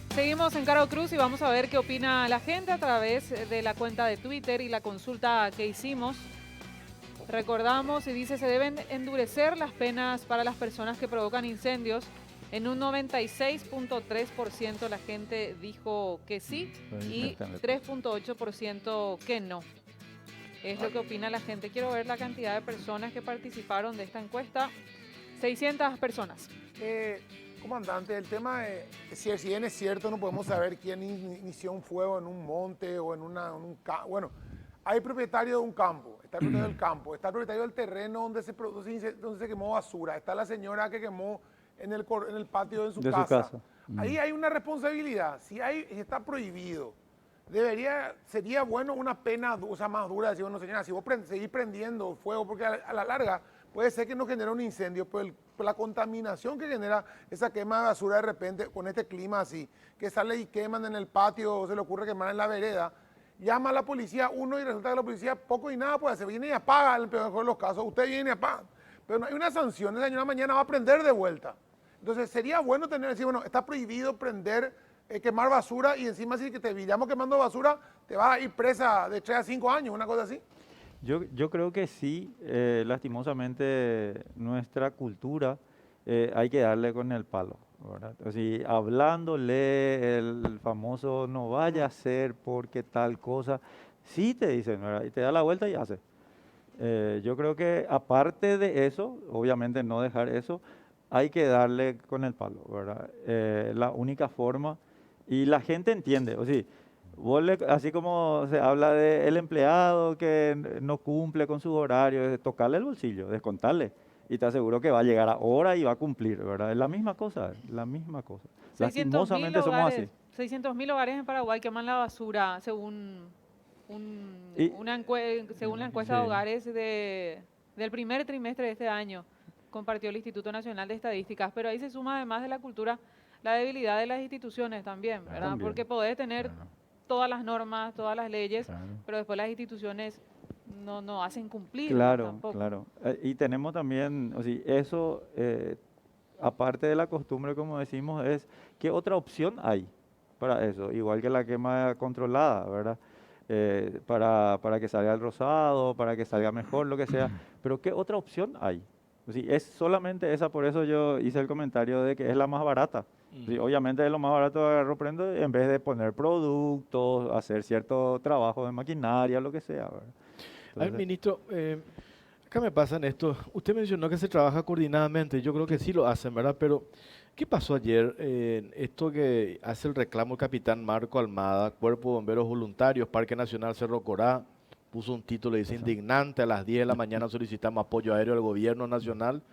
Seguimos en Caro Cruz y vamos a ver qué opina la gente a través de la cuenta de Twitter y la consulta que hicimos. Recordamos y dice, se deben endurecer las penas para las personas que provocan incendios. En un 96.3% la gente dijo que sí y 3.8% que no. Es lo que opina la gente. Quiero ver la cantidad de personas que participaron de esta encuesta. 600 personas. Comandante, el tema si bien es cierto, no podemos saber quién inició un fuego en un monte o en un campo. Bueno, hay propietario de un campo, está el propietario del campo, está el propietario del terreno donde se quemó basura, está la señora que quemó en el patio de su casa. Ahí hay una responsabilidad. Si está prohibido, sería bueno una pena más dura, decir, bueno, señora, si vos seguís prendiendo fuego, porque a la larga puede ser que no genere un incendio, pero la contaminación que genera esa quema de basura de repente con este clima así, que sale y queman en el patio, o se le ocurre quemar en la vereda, llama a la policía uno y resulta que la policía poco y nada puede hacer, viene y apaga en el peor de los casos, usted viene y apaga, pero no hay una sanción, esa señora mañana va a prender de vuelta. Entonces sería bueno decir, bueno, está prohibido prender, quemar basura y encima si que te pillamos quemando basura, te vas a ir presa de 3 a 5 años, una cosa así. Yo creo que sí, lastimosamente nuestra cultura hay que darle con el palo, ¿verdad? Así, hablándole el famoso no vaya a hacer porque tal cosa, sí te dicen, ¿verdad? Y te da la vuelta y hace. Yo creo que aparte de eso, obviamente no dejar eso, hay que darle con el palo, ¿verdad? La única forma, y la gente entiende, o sea, así como se habla del empleado que no cumple con sus horarios, es tocarle el bolsillo, descontarle. Y te aseguro que va a llegar a hora y va a cumplir, ¿verdad? Es la misma cosa, la misma cosa. Lastimosamente somos así. 600.000 hogares en Paraguay queman la basura según según la encuesta de hogares del primer trimestre de este año, compartió el Instituto Nacional de Estadísticas. Pero ahí se suma, además de la cultura, la debilidad de las instituciones también, ¿verdad? También. Porque podés tener todas las normas, todas las leyes, pero después las instituciones no hacen cumplir tampoco. Claro. Y tenemos también, o sea, eso, aparte de la costumbre, como decimos, es ¿qué otra opción hay para eso? Igual que la quema controlada, ¿verdad? Para que salga el rosado, para que salga mejor, lo que sea. Pero ¿qué otra opción hay? O sea, es solamente esa, por eso yo hice el comentario de que es la más barata. Sí, obviamente es lo más barato de agarro prendo en vez de poner productos, hacer cierto trabajo de maquinaria, lo que sea, ¿verdad? A ver, ministro, acá me pasa en esto. Usted mencionó que se trabaja coordinadamente. Yo creo que sí lo hacen, ¿verdad? Pero, ¿qué pasó ayer? Esto que hace el reclamo el capitán Marco Almada, Cuerpo de Bomberos Voluntarios, Parque Nacional Cerro Corá, puso un título, dice, indignante, a las 10 de la mañana solicitamos apoyo aéreo al gobierno nacional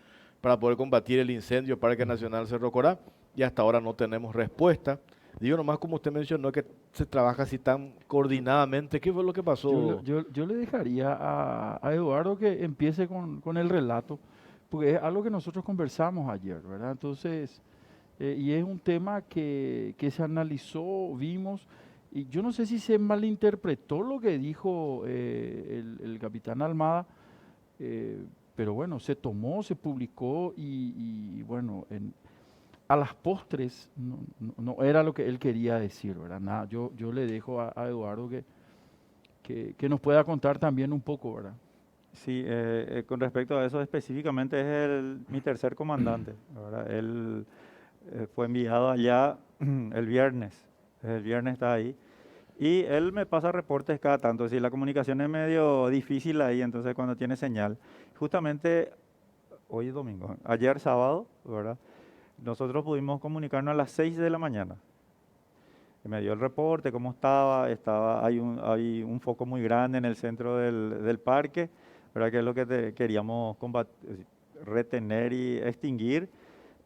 para poder combatir el incendio Parque Nacional Cerro Corá, y hasta ahora no tenemos respuesta. Digo nomás, como usted mencionó, que se trabaja así tan coordinadamente. ¿Qué fue lo que pasó? Yo le dejaría a Eduardo que empiece con el relato, porque es algo que nosotros conversamos ayer, ¿verdad? Entonces, y es un tema que se analizó, vimos, y yo no sé si se malinterpretó lo que dijo el capitán Almada, pero bueno, se tomó, se publicó y bueno, a las postres no era lo que él quería decir, ¿verdad? Nada, yo le dejo a Eduardo que nos pueda contar también un poco, ¿verdad? Sí, con respecto a eso específicamente es mi tercer comandante, ¿verdad? Él fue enviado allá el viernes está ahí, y él me pasa reportes cada tanto, si la comunicación es medio difícil ahí, entonces cuando tiene señal, justamente hoy es domingo, ayer sábado, ¿verdad? Nosotros pudimos comunicarnos a las 6 de la mañana. Me dio el reporte, cómo hay un foco muy grande en el centro del parque, ¿verdad? Que es lo que queríamos retener y extinguir.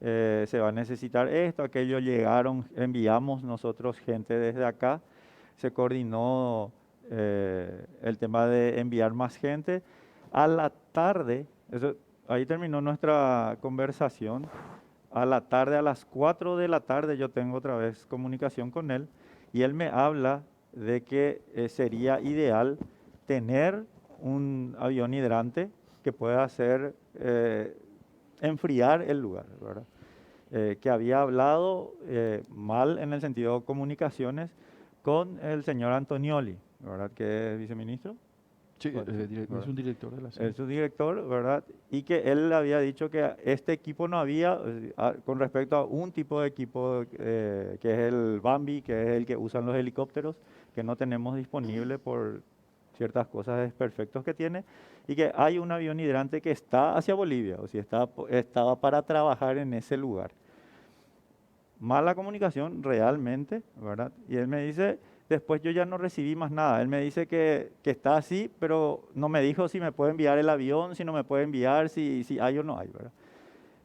se va a necesitar esto, aquello, llegaron, enviamos nosotros gente desde acá, se coordinó el tema de enviar más gente. A la tarde, ahí terminó nuestra conversación. A la tarde, a las 4 de la tarde, yo tengo otra vez comunicación con él y él me habla de que sería ideal tener un avión hidrante que pueda hacer enfriar el lugar, ¿verdad? Que había hablado mal en el sentido de comunicaciones con el señor Antonioli, ¿verdad? Que es viceministro. Sí, Bueno, es un director de la SED. Es su director, ¿verdad? Y que él había dicho que este equipo no había, con respecto a un tipo de equipo que es el Bambi, que es el que usan los helicópteros, que no tenemos disponible por ciertas cosas desperfectos que tiene, y que hay un avión hidrante que está hacia Bolivia, o sea, estaba para trabajar en ese lugar. Mala comunicación realmente, ¿verdad? Y él me dice, después yo ya no recibí más nada. Él me dice que está así, pero no me dijo si me puede enviar el avión, si no me puede enviar, si hay o no hay, ¿verdad?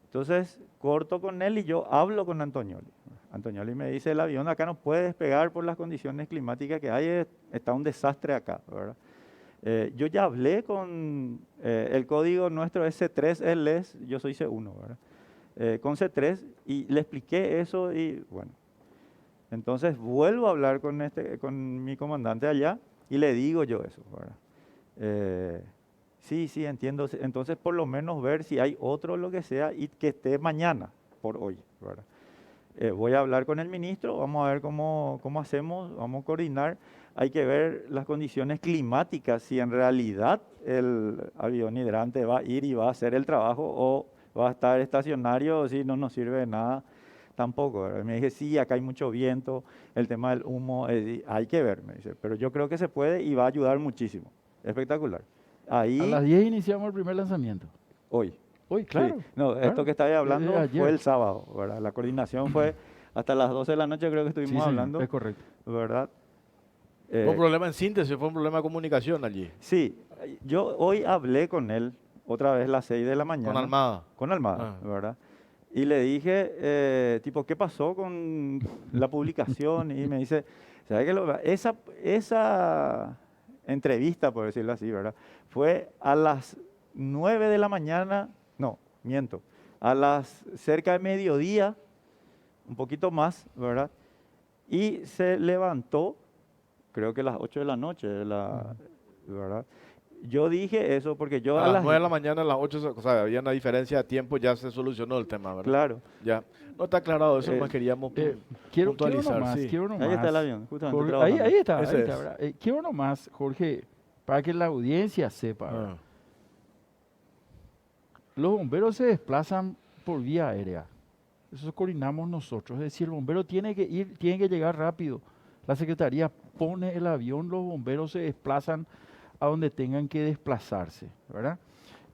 Entonces, corto con él y yo hablo con Antonioli. Antonioli me dice, el avión acá no puede despegar por las condiciones climáticas que hay, está un desastre acá, ¿verdad? Yo ya hablé con el código nuestro es C3LS, yo soy C1, ¿verdad? Con C3 y le expliqué eso y bueno. Entonces vuelvo a hablar con mi comandante allá y le digo yo eso, ¿verdad? Sí, entiendo. Entonces por lo menos ver si hay otro lo que sea y que esté mañana por hoy, ¿verdad? Voy a hablar con el ministro, vamos a ver cómo hacemos, vamos a coordinar. Hay que ver las condiciones climáticas, si en realidad el avión hidrante va a ir y va a hacer el trabajo o va a estar estacionario, o si no nos sirve de nada tampoco, ¿verdad? Me dije, sí, acá hay mucho viento, el tema del humo, hay que ver, me dice, pero yo creo que se puede y va a ayudar muchísimo. Espectacular. A las Ahí, 10 iniciamos el primer lanzamiento. hoy. Hoy, claro. Sí. No, claro. esto que estaba hablando Ayer. fue el sábado, ¿verdad? La coordinación fue hasta las 12 de la noche, creo que Sí, estuvimos señor, hablando, es correcto. ¿verdad? Fue un problema en síntesis, fue un problema de comunicación allí. Sí, yo hoy hablé con él otra vez a las 6 de la mañana. Con Almada. Con Almada, Ah. ¿verdad? Y le dije, tipo, ¿qué pasó con la publicación? Y me dice, ¿sabes qué? Esa entrevista, por decirlo así, ¿verdad? Fue a las 9 de la mañana, no, miento, a las cerca de mediodía, un poquito más, ¿verdad? Y se levantó, creo que a las 8 de la noche, ¿verdad? Yo dije eso porque yo A las 9 de la mañana, a las 8, o sea, había una diferencia de tiempo, ya se solucionó el tema, ¿verdad? Claro. Ya. No está aclarado eso, más queríamos Quiero puntualizar. nomás, sí. quiero nomás. Ahí está el avión, justamente Jorge, trabajando. ahí está, Ese es. ¿verdad? Quiero nomás, Jorge, para que la audiencia sepa, ¿verdad? Ah. Los bomberos se desplazan por vía aérea. Eso coordinamos nosotros. Es decir, el bombero tiene que ir, tiene que llegar rápido. La Secretaría pone el avión, los bomberos se desplazan a donde tengan que desplazarse, ¿verdad?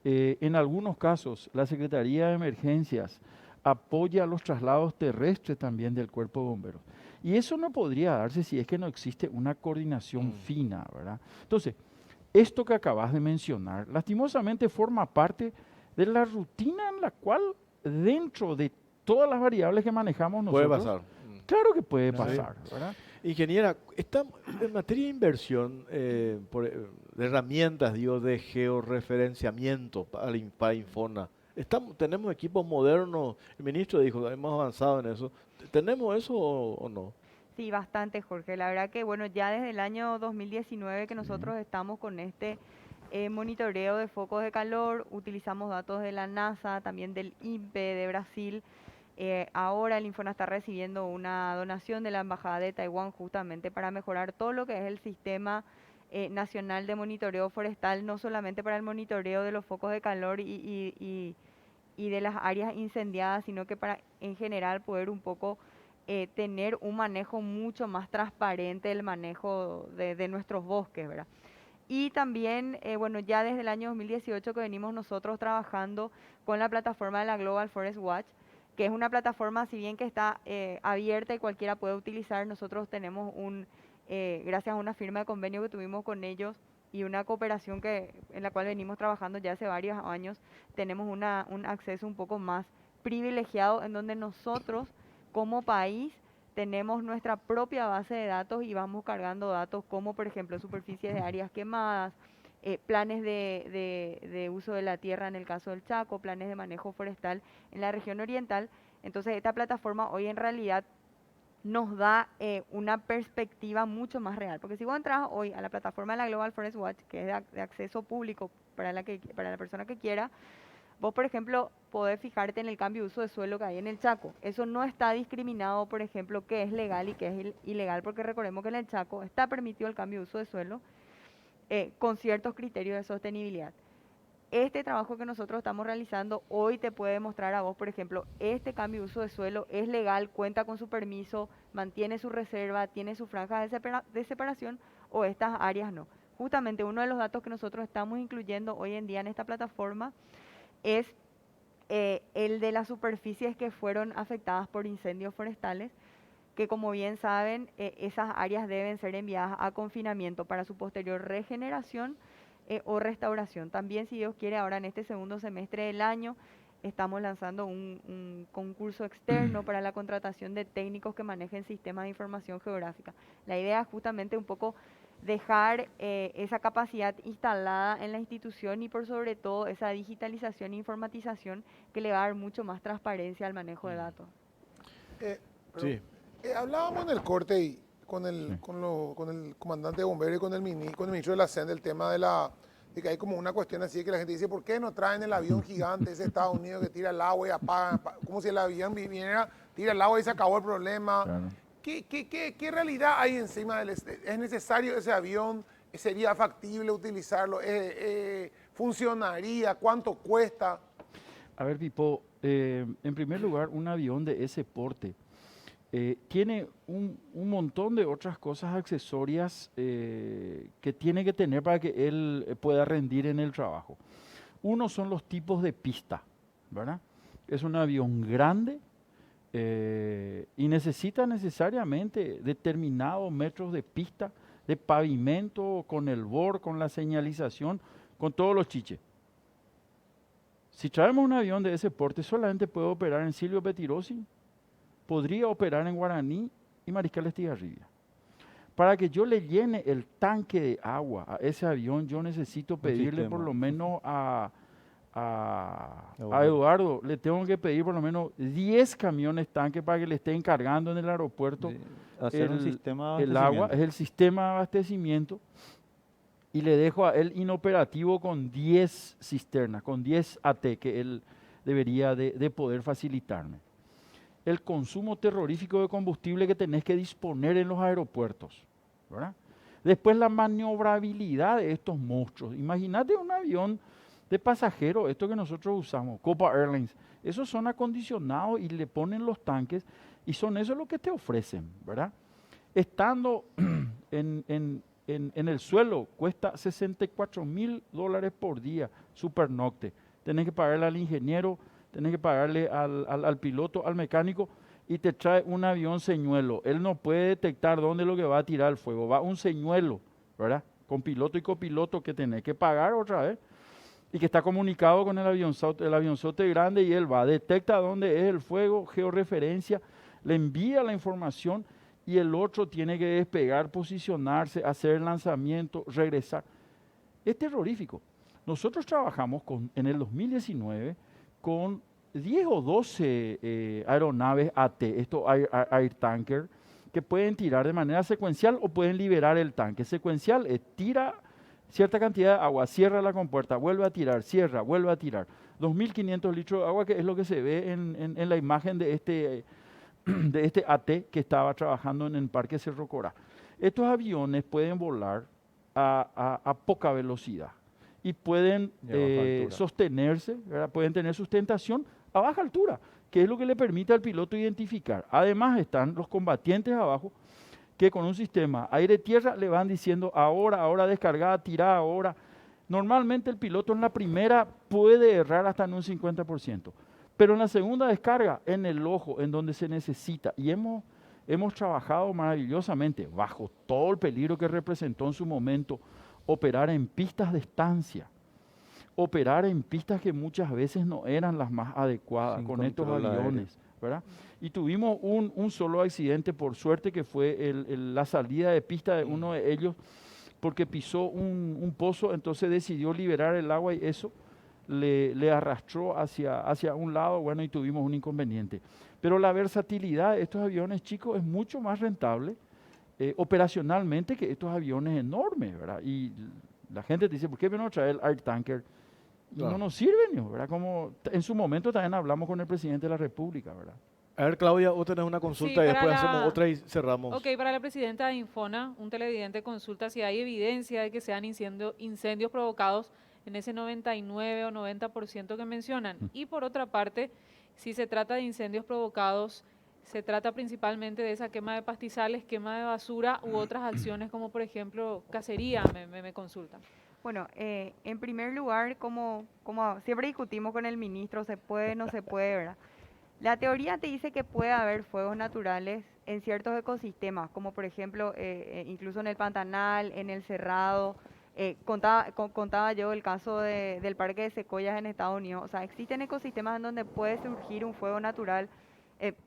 En algunos casos, la Secretaría de Emergencias apoya los traslados terrestres también del Cuerpo de Bomberos. Y eso no podría darse si es que no existe una coordinación fina, ¿verdad? Entonces, esto que acabas de mencionar, lastimosamente forma parte de la rutina en la cual, dentro de todas las variables que manejamos nosotros, Puede pasar. claro que puede Sí. pasar, ¿verdad? Ingeniera, en materia de inversión, de herramientas, digo, de georreferenciamiento para Infona, tenemos equipos modernos, el ministro dijo, hemos avanzado en eso. ¿Tenemos eso o no? Sí, bastante, Jorge. La verdad que, bueno, ya desde el año 2019 que nosotros estamos con este monitoreo de focos de calor, utilizamos datos de la NASA, también del INPE de Brasil. Ahora el Infona está recibiendo una donación de la Embajada de Taiwán justamente para mejorar todo lo que es el sistema nacional de monitoreo forestal, no solamente para el monitoreo de los focos de calor y de las áreas incendiadas, sino que para en general poder un poco tener un manejo mucho más transparente del manejo de nuestros bosques, ¿verdad? Y también, bueno, ya desde el año 2018 que venimos nosotros trabajando con la plataforma de la Global Forest Watch, que es una plataforma, si bien que está abierta y cualquiera puede utilizar, nosotros tenemos gracias a una firma de convenio que tuvimos con ellos y una cooperación en la cual venimos trabajando ya hace varios años, tenemos un acceso un poco más privilegiado en donde nosotros como país tenemos nuestra propia base de datos y vamos cargando datos como por ejemplo superficies de áreas quemadas, planes de uso de la tierra en el caso del Chaco, planes de manejo forestal en la región oriental. Entonces esta plataforma hoy en realidad nos da una perspectiva mucho más real. Porque si vos entras hoy a la plataforma de la Global Forest Watch, que es de acceso público para la persona que quiera, vos, por ejemplo, podés fijarte en el cambio de uso de suelo que hay en el Chaco. Eso no está discriminado, por ejemplo, qué es legal y qué es ilegal, porque recordemos que en el Chaco está permitido el cambio de uso de suelo con ciertos criterios de sostenibilidad. Este trabajo que nosotros estamos realizando hoy te puede mostrar a vos, por ejemplo, este cambio de uso de suelo es legal, cuenta con su permiso, mantiene su reserva, tiene su franja de separación, o estas áreas no. Justamente uno de los datos que nosotros estamos incluyendo hoy en día en esta plataforma es el de las superficies que fueron afectadas por incendios forestales, que como bien saben, esas áreas deben ser enviadas a confinamiento para su posterior regeneración o restauración. También, si Dios quiere, ahora en este segundo semestre del año estamos lanzando un concurso externo para la contratación de técnicos que manejen sistemas de información geográfica. La idea es justamente un poco dejar esa capacidad instalada en la institución y por sobre todo esa digitalización e informatización que le va a dar mucho más transparencia al manejo de datos. Sí. Hablábamos en el corte y con el comandante de bomberos y con el ministro de la SEN del tema de que hay como una cuestión así que la gente dice, ¿por qué no traen el avión gigante ese Estados Unidos que tira el agua y apaga? Como si el avión viniera, tira el agua y se acabó el problema. Claro. ¿Qué realidad hay encima del... ¿Es necesario ese avión? ¿Sería factible utilizarlo? ¿Funcionaría? ¿Cuánto cuesta? A ver, Pipo, en primer lugar, un avión de ese porte tiene un montón de otras cosas accesorias que tiene que tener para que él pueda rendir en el trabajo. Uno son los tipos de pista, ¿verdad? Es un avión grande y necesita necesariamente determinados metros de pista, de pavimento, con el bord, con la señalización, con todos los chiches. Si traemos un avión de ese porte, solamente puede operar en Silvio Pettirossi, podría operar en Guaraní y Mariscal Estigarribia. Para que yo le llene el tanque de agua a ese avión, yo necesito pedirle por lo menos a Eduardo, le tengo que pedir por lo menos 10 camiones tanque para que le estén cargando en el aeropuerto el agua, es el sistema de abastecimiento, y le dejo a él inoperativo con 10 cisternas, con 10 AT que él debería de poder facilitarme. El consumo terrorífico de combustible que tenés que disponer en los aeropuertos, ¿verdad? Después la maniobrabilidad de estos monstruos. Imagínate un avión de pasajeros, esto que nosotros usamos, Copa Airlines, esos son acondicionados y le ponen los tanques y son eso lo que te ofrecen, ¿verdad? Estando en el suelo cuesta $64,000 por día, supernocte. Tenés que pagarle al ingeniero, tenés que pagarle al piloto, al mecánico, y te trae un avión señuelo. Él no puede detectar dónde es lo que va a tirar el fuego. Va un señuelo, ¿verdad? Con piloto y copiloto que tenés que pagar otra vez y que está comunicado con el avionzote grande, y él va, detecta dónde es el fuego, georreferencia, le envía la información y el otro tiene que despegar, posicionarse, hacer el lanzamiento, regresar. Es terrorífico. Nosotros trabajamos en el 2019 con 10 o 12 aeronaves AT, estos air tanker, que pueden tirar de manera secuencial o pueden liberar el tanque. Secuencial es tira cierta cantidad de agua, cierra la compuerta, vuelve a tirar, cierra, vuelve a tirar. 2.500 litros de agua, que es lo que se ve en la imagen de este AT que estaba trabajando en el Parque Cerro Corá. Estos aviones pueden volar a poca velocidad y pueden sostenerse, ¿verdad? Pueden tener sustentación a baja altura, que es lo que le permite al piloto identificar. Además están los combatientes abajo, que con un sistema aire-tierra le van diciendo ahora descargada, tirada, ahora. Normalmente el piloto en la primera puede errar hasta en un 50%, pero en la segunda descarga, en el ojo, en donde se necesita. Y hemos trabajado maravillosamente, bajo todo el peligro que representó en su momento, operar en pistas de estancia, operar en pistas que muchas veces no eran las más adecuadas Sin con estos control aéreo. aviones, ¿verdad? Y tuvimos un solo accidente, por suerte, que fue la salida de pista de uno de ellos, porque pisó un pozo, entonces decidió liberar el agua y eso le arrastró hacia un lado, bueno, y tuvimos un inconveniente. Pero la versatilidad de estos aviones, chicos, es mucho más rentable operacionalmente que estos aviones enormes, ¿verdad? Y la gente te dice, ¿por qué no traer el Air Tanker? Y Claro. no nos sirven, ¿verdad? Como en su momento también hablamos con el presidente de la República, ¿verdad? A ver, Claudia, vos tenés una consulta Sí, y para después la- hacemos otra y cerramos. Ok, para la presidenta de Infona, un televidente consulta si hay evidencia de que sean incendios provocados en ese 99 o 90% que mencionan. Y por otra parte, si se trata de incendios provocados, se trata principalmente de esa quema de pastizales, quema de basura u otras acciones como por ejemplo cacería, me consultan. Bueno, en primer lugar, como siempre discutimos con el ministro, se puede, no se puede, ¿verdad? La teoría te dice que puede haber fuegos naturales en ciertos ecosistemas, como por ejemplo, incluso en el Pantanal, en el Cerrado. Contaba yo el caso del Parque de Secoyas en Estados Unidos. O sea, existen ecosistemas en donde puede surgir un fuego natural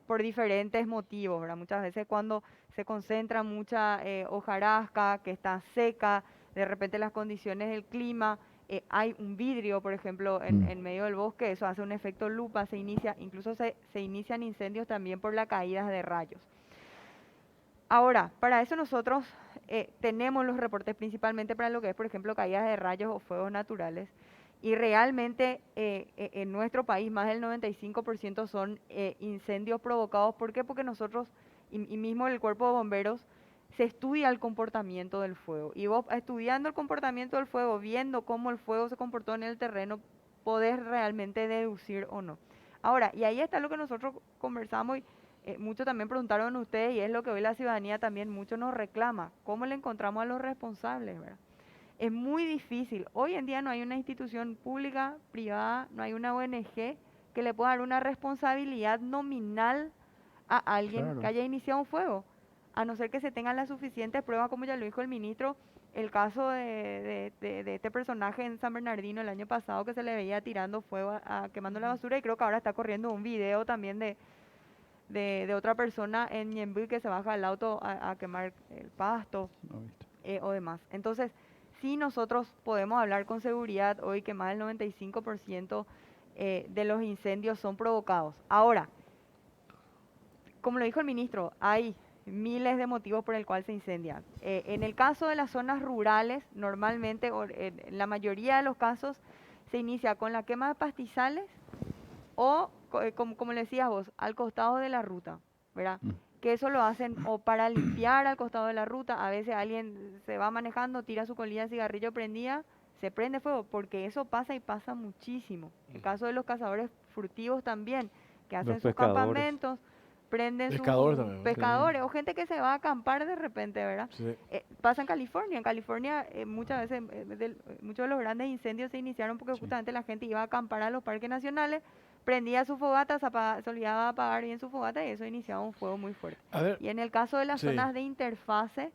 por diferentes motivos, ¿verdad? Muchas veces cuando se concentra mucha hojarasca que está seca, de repente las condiciones del clima, hay un vidrio, por ejemplo, en medio del bosque, eso hace un efecto lupa, incluso se inician incendios también por la caída de rayos. Ahora, para eso nosotros tenemos los reportes principalmente para lo que es, por ejemplo, caídas de rayos o fuegos naturales. Y realmente en nuestro país más del 95% son incendios provocados. ¿Por qué? Porque nosotros, y mismo el cuerpo de bomberos, se estudia el comportamiento del fuego. Y vos estudiando el comportamiento del fuego, viendo cómo el fuego se comportó en el terreno, podés realmente deducir o no. Ahora, y ahí está lo que nosotros conversamos y mucho también preguntaron ustedes, y es lo que hoy la ciudadanía también mucho nos reclama. ¿Cómo le encontramos a los responsables, verdad? Es muy difícil. Hoy en día no hay una institución pública, privada, no hay una ONG que le pueda dar una responsabilidad nominal a alguien Claro. que haya iniciado un fuego, a no ser que se tengan las suficientes pruebas, como ya lo dijo el ministro, el caso de este personaje en San Bernardino el año pasado que se le veía tirando fuego, quemando la basura, y creo que ahora está corriendo un video también de otra persona en Ñemby que se baja al auto a quemar el pasto No, ¿viste? o demás. Entonces, sí nosotros podemos hablar con seguridad hoy que más del 95% de los incendios son provocados. Ahora, como lo dijo el ministro, hay miles de motivos por el cual se incendia. En el caso de las zonas rurales, normalmente, en la mayoría de los casos, se inicia con la quema de pastizales o, como le decías vos, al costado de la ruta, ¿verdad? Que eso lo hacen o para limpiar al costado de la ruta. A veces alguien se va manejando, tira su colilla de cigarrillo prendida, se prende fuego, porque eso pasa y pasa muchísimo. El caso de los cazadores furtivos también, que hacen sus pescadores. campamentos, prenden Pescadores también, ¿no? pescadores o gente que se va a acampar de repente, ¿verdad? Sí. Pasa en California. En California muchas veces muchos de los grandes incendios se iniciaron porque justamente la gente iba a acampar a los parques nacionales, prendía su fogata, se olvidaba de apagar bien su fogata y eso iniciaba un fuego muy fuerte. A ver, Y en el caso de las sí. zonas de interfase,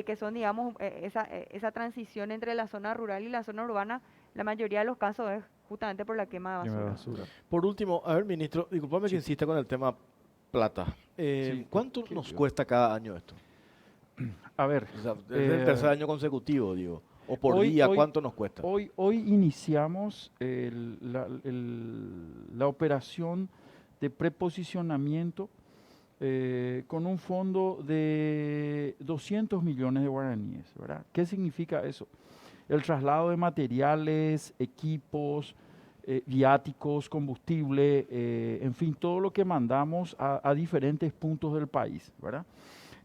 que son, digamos, esa transición entre la zona rural y la zona urbana, la mayoría de los casos es justamente por la quema de Quema de basura. basura. por último, a ver, ministro, disculpame que insista con el tema plata. Sí, ¿Cuánto ¿qué nos digo? cuesta cada año esto? A ver, O sea, es el tercer año consecutivo, digo. O por hoy- día, hoy- ¿cuánto nos cuesta? hoy iniciamos la operación de preposicionamiento con un fondo de 200 millones de guaraníes, ¿verdad? ¿Qué significa eso? El traslado de materiales, equipos, viáticos, combustible, en fin, todo lo que mandamos a diferentes puntos del país, ¿verdad?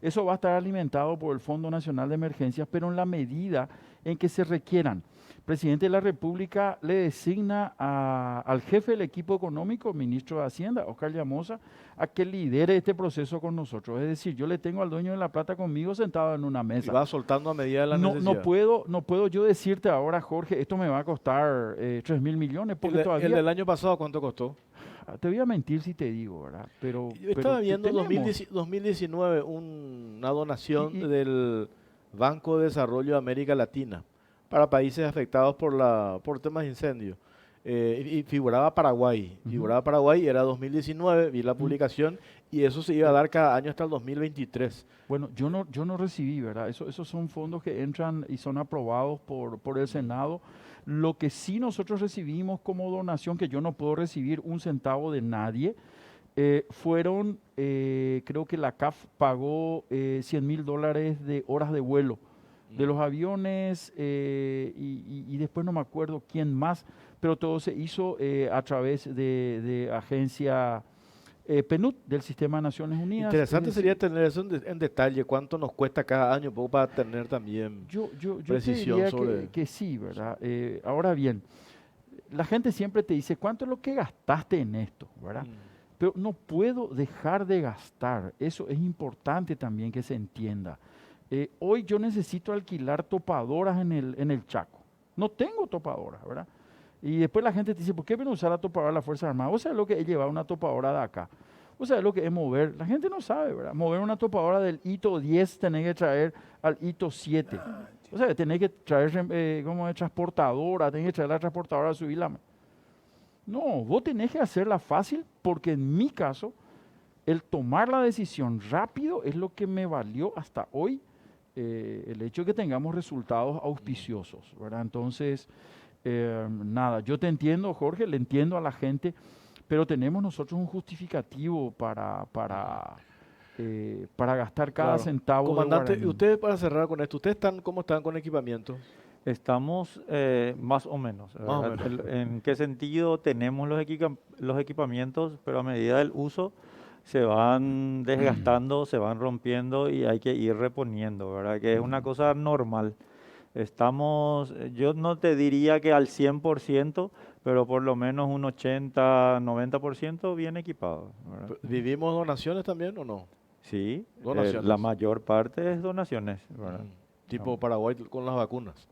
Eso va a estar alimentado por el Fondo Nacional de Emergencias, pero en la medida en que se requieran. El presidente de la República le designa al jefe del equipo económico, ministro de Hacienda, Oscar Llamosa, a que lidere este proceso con nosotros. Es decir, yo le tengo al dueño de la plata conmigo sentado en una Y mesa. va soltando a medida de la No necesidad. puedo yo decirte ahora, Jorge, esto me va a costar 3.000 millones, porque todavía... ¿El del año pasado cuánto costó? Te voy a mentir si te digo, ¿verdad? Pero Yo estaba viendo en tenemos. 2019 una donación Y- del Banco de Desarrollo de América Latina para países afectados por temas de incendio. Y figuraba Paraguay. Figuraba Paraguay, era 2019, vi la publicación, y eso se iba a dar cada año hasta el 2023. Bueno, yo no recibí, ¿verdad? Esos son fondos que entran y son aprobados por el Senado. Lo que sí nosotros recibimos como donación, que yo no puedo recibir un centavo de nadie, fueron, creo que la CAF pagó $100,000 de horas de vuelo de los aviones, y después no me acuerdo quién más, pero todo se hizo a través de agencia PNUD del Sistema de Naciones Unidas. Interesante sería tener eso en detalle, cuánto nos cuesta cada año, un poco para tener también yo precisión te diría sobre... que sí, ¿verdad? Ahora bien, la gente siempre te dice, ¿cuánto es lo que gastaste en esto, ¿verdad? Pero no puedo dejar de gastar, eso es importante también que se entienda. Hoy yo necesito alquilar topadoras en el Chaco, no tengo topadoras, ¿verdad? Y después la gente te dice, ¿por qué viene a usar la topadora de la Fuerza Armada? ¿Vos sabés lo que es llevar una topadora de acá? ¿Vos sabés lo que es mover? La gente no sabe, ¿verdad? Mover una topadora del hito 10 tenés que traer al hito 7. O sea, tenés que traer como transportadora, tenés que traer la transportadora a subirla. No, vos tenés que hacerla fácil, porque en mi caso, el tomar la decisión rápido es lo que me valió hasta hoy el hecho de que tengamos resultados auspiciosos, ¿verdad? Entonces, nada, yo te entiendo, Jorge, le entiendo a la gente, pero tenemos nosotros un justificativo para gastar cada centavo. Comandante, de guaraní. ustedes, para cerrar con esto, ¿ustedes cómo están con equipamiento? Estamos más o menos. Más o ¿verdad? menos. ¿En qué sentido? Tenemos los equipamientos, pero a medida del uso se van desgastando, se van rompiendo y hay que ir reponiendo, ¿verdad? Que es una cosa normal. Yo no te diría que al 100%, pero por lo menos un 80, 90% bien equipado, ¿verdad? ¿Vivimos donaciones también o no? Sí, Donaciones. la mayor parte es donaciones, ¿verdad? Tipo Paraguay con las vacunas.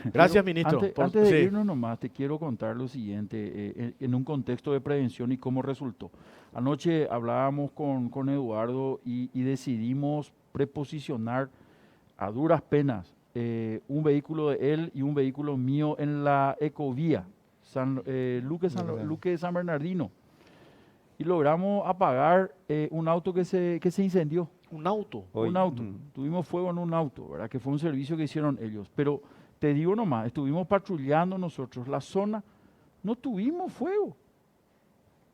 Gracias, ministro. Antes de Sí. irnos nomás, te quiero contar lo siguiente, en un contexto de prevención y cómo resultó. Anoche hablábamos con Eduardo y decidimos preposicionar a duras penas un vehículo de él y un vehículo mío en la ecovía, Luque de San Bernardino. Y logramos apagar un auto que se incendió. Un auto. Hoy, Un auto. Tuvimos fuego en un auto, ¿verdad? Que fue un servicio que hicieron ellos. Pero te digo nomás, estuvimos patrullando nosotros la zona, no tuvimos fuego.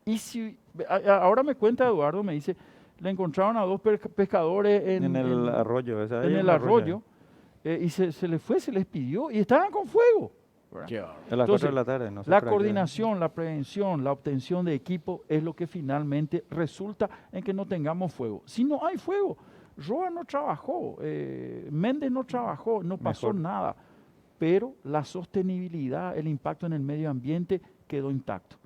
Y si ahora me cuenta Eduardo, me dice, le encontraron a dos pescadores en el arroyo. en el arroyo, y se les pidió y estaban con fuego. ¿verdad? Qué bárbaro. A las 4 de la tarde. No sé La para qué. coordinación, la prevención, la obtención de equipo es lo que finalmente resulta en que no tengamos fuego. Si no hay fuego, Roa no trabajó, Méndez no trabajó, no pasó Mejor. nada, pero la sostenibilidad, el impacto en el medio ambiente quedó intacto.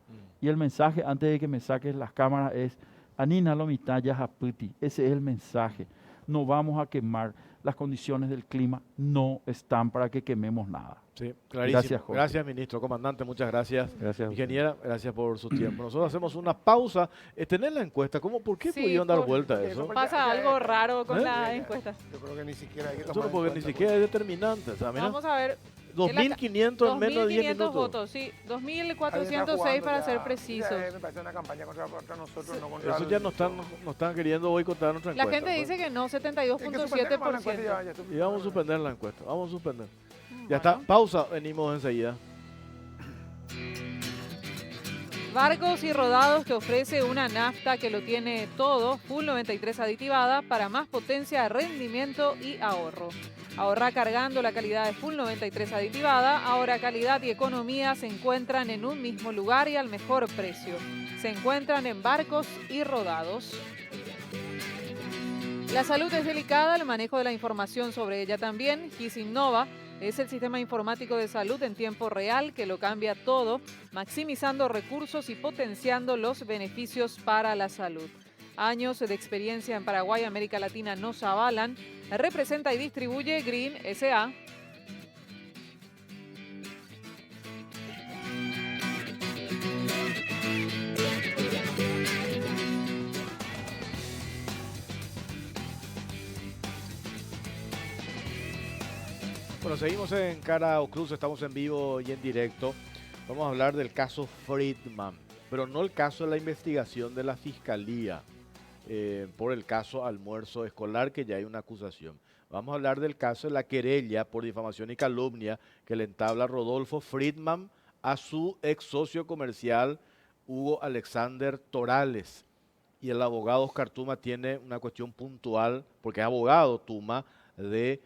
Y el mensaje, antes de que me saques las cámaras, es Anina Lomitaya Haputi. Ese es el mensaje. No vamos a quemar. Las condiciones del clima no están para que quememos nada. Sí, clarísimo. Gracias, Jorge. Gracias, ministro. Comandante, muchas gracias. Gracias. Ingeniera, gracias por su tiempo. Nosotros hacemos una pausa. Tener la encuesta, ¿por qué Sí, pudieron dar por- vuelta a Sí, eso? eso Pasa algo raro con ¿Eh? las encuestas. Yo creo que ni siquiera hay que Eso tomar no, en porque ni cuenta, siquiera es determinante. O sea, mira, Vamos a ver. 2.500 en menos de 10 2.500 minutos. votos, sí. Alguien está 2.406 jugando para ya. ser precisos. Me parece una campaña contra nosotros, no contra Eso ya no están queriendo boicotar nuestra La encuesta. gente dice que no, 72.7%. Y vamos a suspender la encuesta. Vamos a suspender. Ya Bueno. está. Pausa. Venimos enseguida. Barcos y Rodados te ofrece una nafta que lo tiene todo, Full 93 aditivada, para más potencia, rendimiento y ahorro. Ahorra cargando la calidad de Full 93 aditivada. Ahora calidad y economía se encuentran en un mismo lugar y al mejor precio. Se encuentran en Barcos y Rodados. La salud es delicada, el manejo de la información sobre ella también. GIS Innova es el sistema informático de salud en tiempo real que lo cambia todo, maximizando recursos y potenciando los beneficios para la salud. Años de experiencia en Paraguay y América Latina nos avalan. Representa y distribuye Green S.A. Bueno, seguimos en Cara o Cruz, estamos en vivo y en directo. Vamos a hablar del caso Friedman, pero no el caso de la investigación de la Fiscalía por el caso almuerzo escolar, que ya hay una acusación. Vamos a hablar del caso de la querella por difamación y calumnia que le entabla Rodolfo Friedman a su ex socio comercial Hugo Alexander Torales. Y el abogado Oscar Tuma tiene una cuestión puntual, porque es abogado Tuma de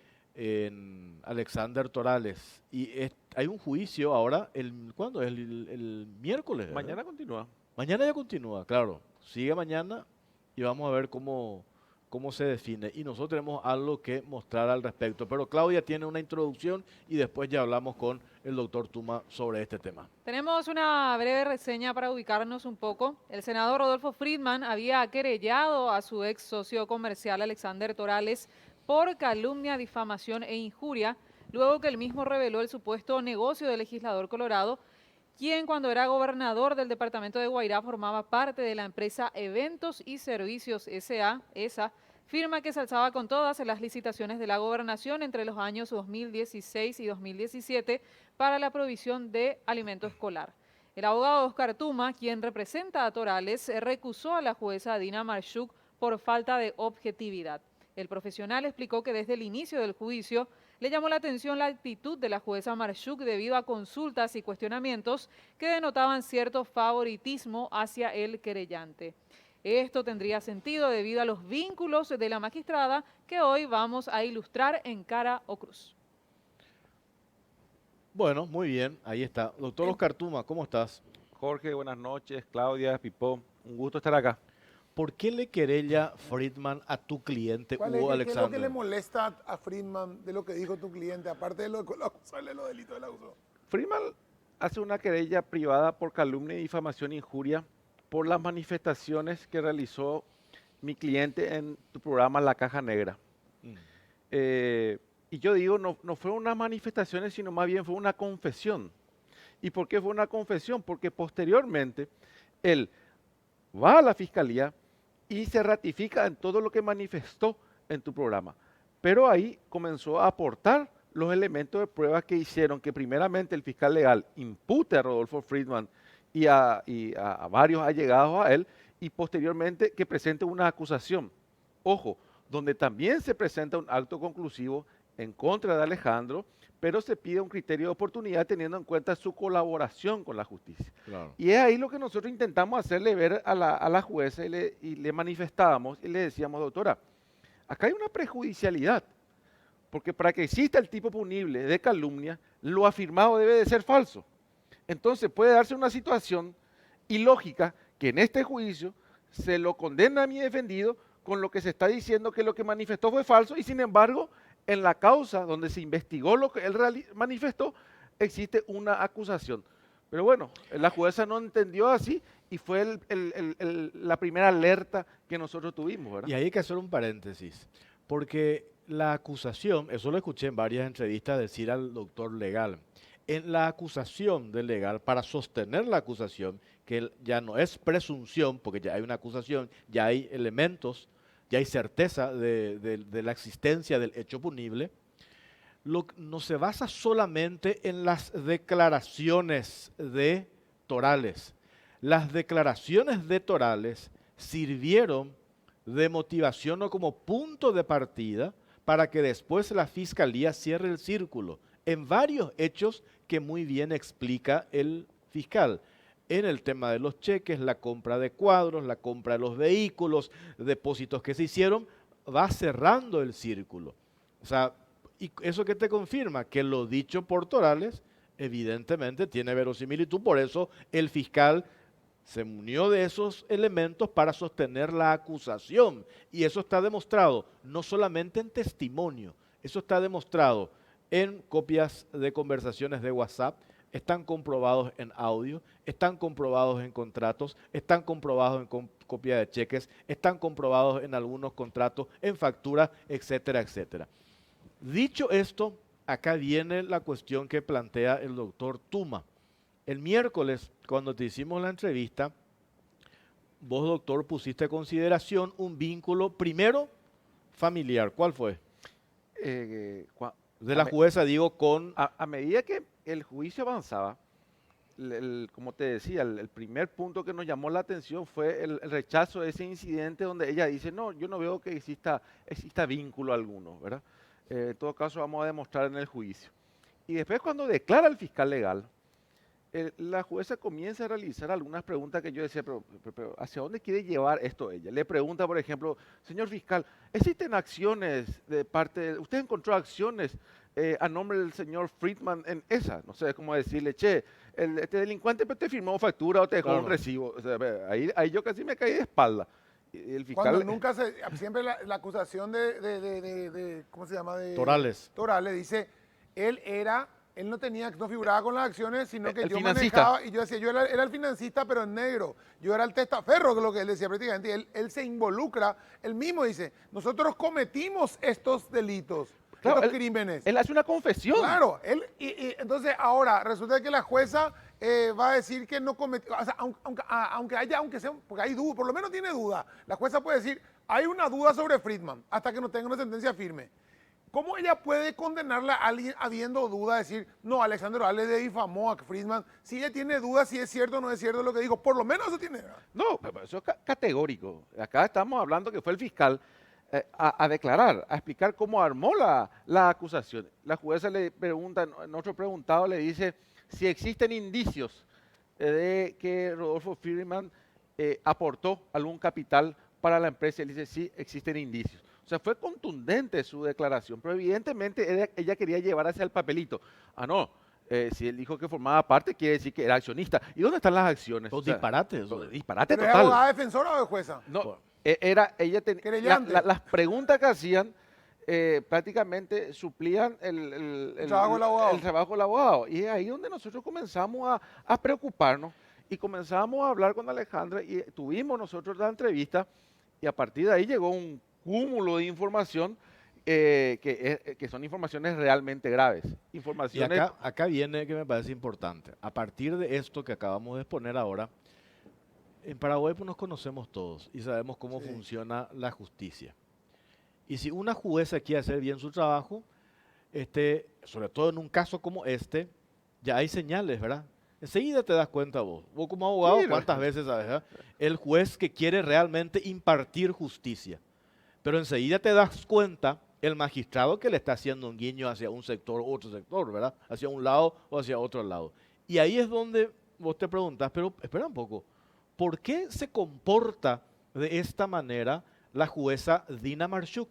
Alexander Torales. Y hay un juicio ahora, ¿cuándo es? El miércoles, ¿verdad? Mañana continúa. Mañana ya continúa, claro. Sigue mañana y vamos a ver cómo se define. Y nosotros tenemos algo que mostrar al respecto. Pero Claudia tiene una introducción y después ya hablamos con el doctor Tuma sobre este tema. Tenemos una breve reseña para ubicarnos un poco. El senador Rodolfo Friedman había querellado a su ex socio comercial Alexander Torales por calumnia, difamación e injuria, luego que el mismo reveló el supuesto negocio del legislador colorado, quien cuando era gobernador del departamento de Guairá formaba parte de la empresa Eventos y Servicios S.A., ESA, firma que se alzaba con todas las licitaciones de la gobernación entre los años 2016 y 2017 para la provisión de alimento escolar. El abogado Oscar Tuma, quien representa a Torales, recusó a la jueza Dina Marchuk por falta de objetividad. El profesional explicó que desde el inicio del juicio le llamó la atención la actitud de la jueza Marchuk debido a consultas y cuestionamientos que denotaban cierto favoritismo hacia el querellante. Esto tendría sentido debido a los vínculos de la magistrada que hoy vamos a ilustrar en Cara o Cruz. Bueno, muy bien, ahí está. Doctor Oscar Tuma, ¿cómo estás? Jorge, buenas noches. Claudia, Pipó, un gusto estar acá. ¿Por qué le querella Friedman a tu cliente Hugo ¿Qué es lo Alexander? que le molesta a Friedman de lo que dijo tu cliente, aparte de lo acusable de los delitos del abuso? Friedman hace una querella privada por calumnia, difamación e injuria por las manifestaciones que realizó mi cliente en tu programa La Caja Negra. Y yo digo, no fueron unas manifestaciones, sino más bien fue una confesión. ¿Y por qué fue una confesión? Porque posteriormente él va a la fiscalía y se ratifica en todo lo que manifestó en tu programa. Pero ahí comenzó a aportar los elementos de pruebas que hicieron que primeramente el fiscal legal impute a Rodolfo Friedman y a varios allegados a él, y posteriormente que presente una acusación. Ojo, donde también se presenta un acto conclusivo en contra de Alejandro, pero se pide un criterio de oportunidad teniendo en cuenta su colaboración con la justicia. Claro. Y es ahí lo que nosotros intentamos hacerle ver a la jueza y le manifestábamos y le decíamos, doctora, acá hay una prejudicialidad, porque para que exista el tipo punible de calumnia, lo afirmado debe de ser falso. Entonces puede darse una situación ilógica que en este juicio se lo condena a mi defendido con lo que se está diciendo que lo que manifestó fue falso y sin embargo en la causa donde se investigó lo que él manifestó existe una acusación. Pero bueno, la jueza no entendió así y fue la primera alerta que nosotros tuvimos, ¿verdad? Y ahí hay que hacer un paréntesis, porque la acusación, eso lo escuché en varias entrevistas decir al doctor legal, en la acusación del legal, para sostener la acusación, que ya no es presunción, porque ya hay una acusación, ya hay elementos, ya hay certeza de la existencia del hecho punible, no se basa solamente en las declaraciones de Torales. Las declaraciones de Torales sirvieron de motivación o como punto de partida para que después la fiscalía cierre el círculo en varios hechos que muy bien explica el fiscal. En el tema de los cheques, la compra de cuadros, la compra de los vehículos, depósitos que se hicieron, va cerrando el círculo. O sea, ¿y eso qué te confirma? Que lo dicho por Torales evidentemente tiene verosimilitud, por eso el fiscal se munió de esos elementos para sostener la acusación. Y eso está demostrado no solamente en testimonio, eso está demostrado en copias de conversaciones de WhatsApp, están comprobados en audio, están comprobados en contratos, están comprobados en copia de cheques, están comprobados en algunos contratos, en facturas, etcétera, etcétera. Dicho esto, acá viene la cuestión que plantea el doctor Tuma. El miércoles, cuando te hicimos la entrevista, vos, doctor, pusiste a consideración un vínculo, primero, familiar. ¿Cuál fue? De A la me- jueza, digo, con... A medida que el juicio avanzaba, como te decía, el primer punto que nos llamó la atención fue el rechazo de ese incidente donde ella dice, no, yo no veo que exista vínculo alguno, ¿verdad? En todo caso, vamos a demostrar en el juicio. Y después cuando declara el fiscal legal, la jueza comienza a realizar algunas preguntas que yo decía, pero ¿hacia dónde quiere llevar esto ella? Le pregunta, por ejemplo, señor fiscal, ¿existen acciones de parte, usted encontró acciones a nombre del señor Friedman en esa? No sé cómo decirle, che, este delincuente te firmó factura o te dejó un Claro. recibo. O sea, ahí yo casi me caí de espalda. Y el fiscal, Cuando nunca siempre la acusación de ¿cómo se llama? Torales. Torales dice, él no figuraba con las acciones, sino que El yo financista. manejaba, y yo decía, era el financista, pero en negro. Yo era el testaferro, que es lo que él decía prácticamente. Y él se involucra, él mismo dice, nosotros cometimos estos delitos, Claro, estos crímenes. él hace una confesión. Claro, y entonces ahora resulta que la jueza va a decir que no cometió, o sea, aunque sea, porque hay duda, por lo menos tiene duda. La jueza puede decir, hay una duda sobre Friedman hasta que no tenga una sentencia firme. ¿Cómo ella puede condenarla a alguien habiendo duda, decir, no, Alexander Orales le difamó a Friedman? Si ella tiene dudas si es cierto o no es cierto lo que dijo, por lo menos eso tiene. No, pero eso es categórico. Acá estamos hablando que fue el fiscal a declarar, a explicar cómo armó la acusación. La jueza le pregunta, en otro preguntado le dice si existen indicios de que Rodolfo Friedman aportó algún capital para la empresa. Él dice, sí, existen indicios. O sea, fue contundente su declaración, pero evidentemente ella quería llevar hacia el papelito. Ah, no, si él dijo que formaba parte, quiere decir que era accionista. ¿Y dónde están las acciones? Los O sea, disparates. eso. disparate ¿Pero es total. abogada defensora o de jueza? No, ella Querellante. las preguntas que hacían prácticamente suplían trabajo del abogado. el trabajo del abogado. Y es ahí donde nosotros comenzamos a preocuparnos y comenzamos a hablar con Alejandra y tuvimos nosotros la entrevista y a partir de ahí llegó un cúmulo de información que son informaciones realmente graves. Y Informaciones acá viene que me parece importante. A partir de esto que acabamos de exponer ahora, en Paraguay pues, nos conocemos todos y sabemos cómo Sí. funciona la justicia. Y si una jueza quiere hacer bien su trabajo, sobre todo en un caso como este, ya hay señales, ¿verdad? Enseguida te das cuenta vos. Vos como abogado, Sí, ¿cuántas veces sabes? ¿verdad? El juez que quiere realmente impartir justicia. Pero enseguida te das cuenta el magistrado que le está haciendo un guiño hacia un sector u otro sector, ¿verdad? Hacia un lado o hacia otro lado. Y ahí es donde vos te preguntas, pero espera un poco, ¿por qué se comporta de esta manera la jueza Dina Marchuk?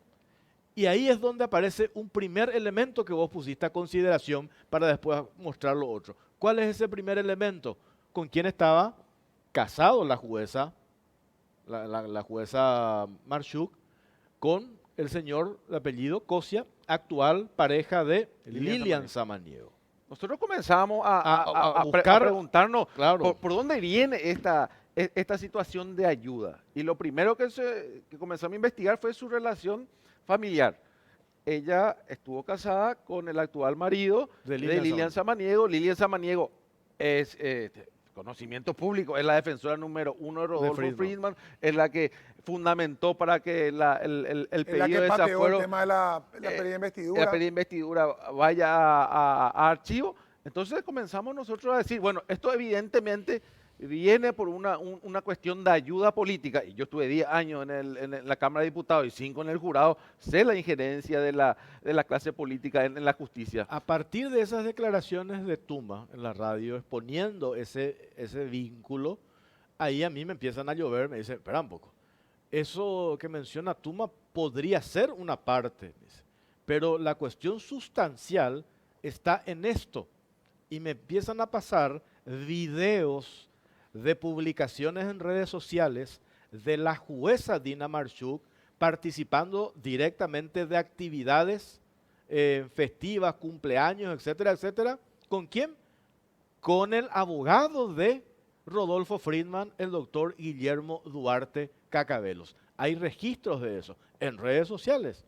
Y ahí es donde aparece un primer elemento que vos pusiste a consideración para después mostrar lo otro. ¿Cuál es ese primer elemento? ¿Con quién estaba casado la jueza, la jueza Marchuk? Con el señor de apellido Cosia, actual pareja de Lilian Samaniego. nosotros comenzamos A a buscar- preguntarnos Claro. por dónde viene esta situación de ayuda. Y lo primero que comenzamos a investigar fue su relación familiar. Ella estuvo casada con el actual marido De de Lilian Lilian Samaniego. Lilian Samaniego es conocimiento público, es la defensora número 1 de Rodolfo Friedman, es la que fundamentó para que el Es la pedido que de pateó el desafuero tema de la pedida de investidura. la pedida de investidura vaya a archivo. Entonces comenzamos nosotros a decir, bueno, esto evidentemente viene por una cuestión de ayuda política. Y yo estuve 10 años en la Cámara de Diputados y 5 en el jurado. Sé la injerencia de la clase política en la justicia. A partir de esas declaraciones de Tuma en la radio, exponiendo ese vínculo, ahí a mí me empiezan a llover, me dicen, espera un poco, eso que menciona Tuma podría ser una parte, dice, pero la cuestión sustancial está en esto. Y me empiezan a pasar videos de publicaciones en redes sociales de la jueza Dina Marchuk participando directamente de actividades festivas, cumpleaños, etcétera, etcétera. ¿Con quién? Con el abogado de Rodolfo Friedman, el doctor Guillermo Duarte Cacabelos. Hay registros de eso en redes sociales.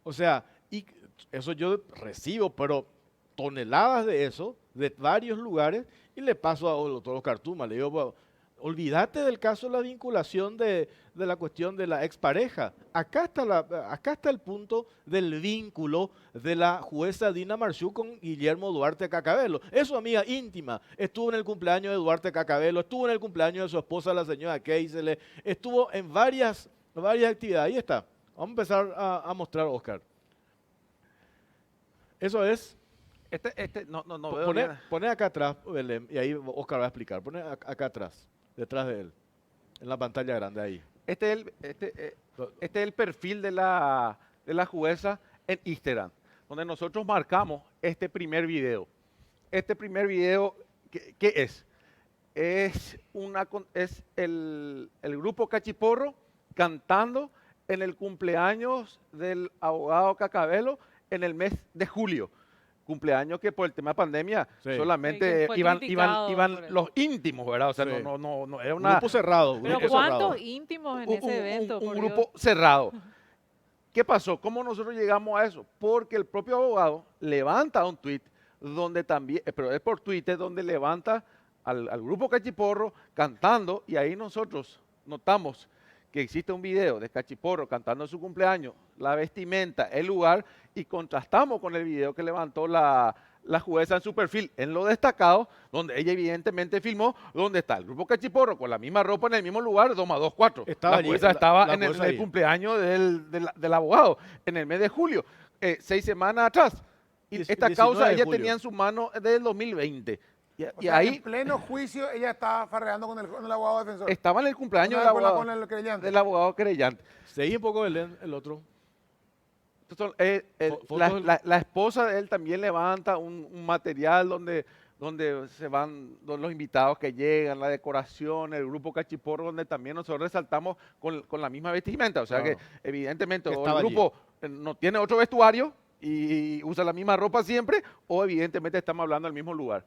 O sea, y eso yo recibo, pero toneladas de eso, de varios lugares, y le paso a doctor Oscar Tuma, le digo, olvídate del caso de la vinculación de la cuestión de la expareja. Acá está el punto del vínculo de la jueza Dina Marchuk con Guillermo Duarte Cacabello. Es su amiga íntima. Estuvo en el cumpleaños de Duarte Cacabello, estuvo en el cumpleaños de su esposa, la señora Keisele, estuvo en varias actividades. Ahí está. Vamos a empezar a mostrar, Oscar. Eso es. No veo bien. Poné acá atrás, Belén, y ahí Oscar va a explicar. Poné acá atrás, detrás de él, en la pantalla grande ahí. Este es el perfil de la jueza en Instagram, donde nosotros marcamos este primer video. Este primer video, ¿qué es? Es el grupo Cachiporro cantando en el cumpleaños del abogado Cacabello en el mes de julio. Cumpleaños que por el tema de pandemia Sí. solamente Sí, que fue iban criticado por los íntimos, ¿verdad? O sea, Sí. no era Un una, grupo cerrado. Pero grupo ¿cuántos cerrado. íntimos en un- ese evento? un por grupo Dios? cerrado. ¿Qué pasó? ¿Cómo nosotros llegamos a eso? Porque el propio abogado levanta un tweet donde también, pero es por Twitter, donde levanta al grupo Cachiporro cantando, y ahí nosotros notamos que existe un video de Cachiporro cantando en su cumpleaños, la vestimenta, el lugar, y contrastamos con el video que levantó la jueza en su perfil, en lo destacado, donde ella evidentemente filmó, donde está el grupo Cachiporro con la misma ropa en el mismo lugar, 2 más 2, 4. Estaba La allí, jueza la- estaba la en el jueza ahí. cumpleaños del abogado, en el mes de julio, 6 semanas atrás. Y Dieci- esta 19 causa de ella julio. tenía en su mano desde el 2020. O Y sea, ahí en pleno juicio ella estaba farreando con el abogado defensor. estaba en el cumpleaños Con el querellante. del abogado querellante. Seguí un poco, Belén, el otro. Entonces, Fotos- la esposa de él también levanta un material donde se van los invitados que llegan, la decoración, el grupo Cachiporro, donde también nosotros resaltamos con la misma vestimenta. O sea Claro. que evidentemente Que o estaba el allí. grupo no tiene otro vestuario y usa la misma ropa siempre, o evidentemente estamos hablando del mismo lugar.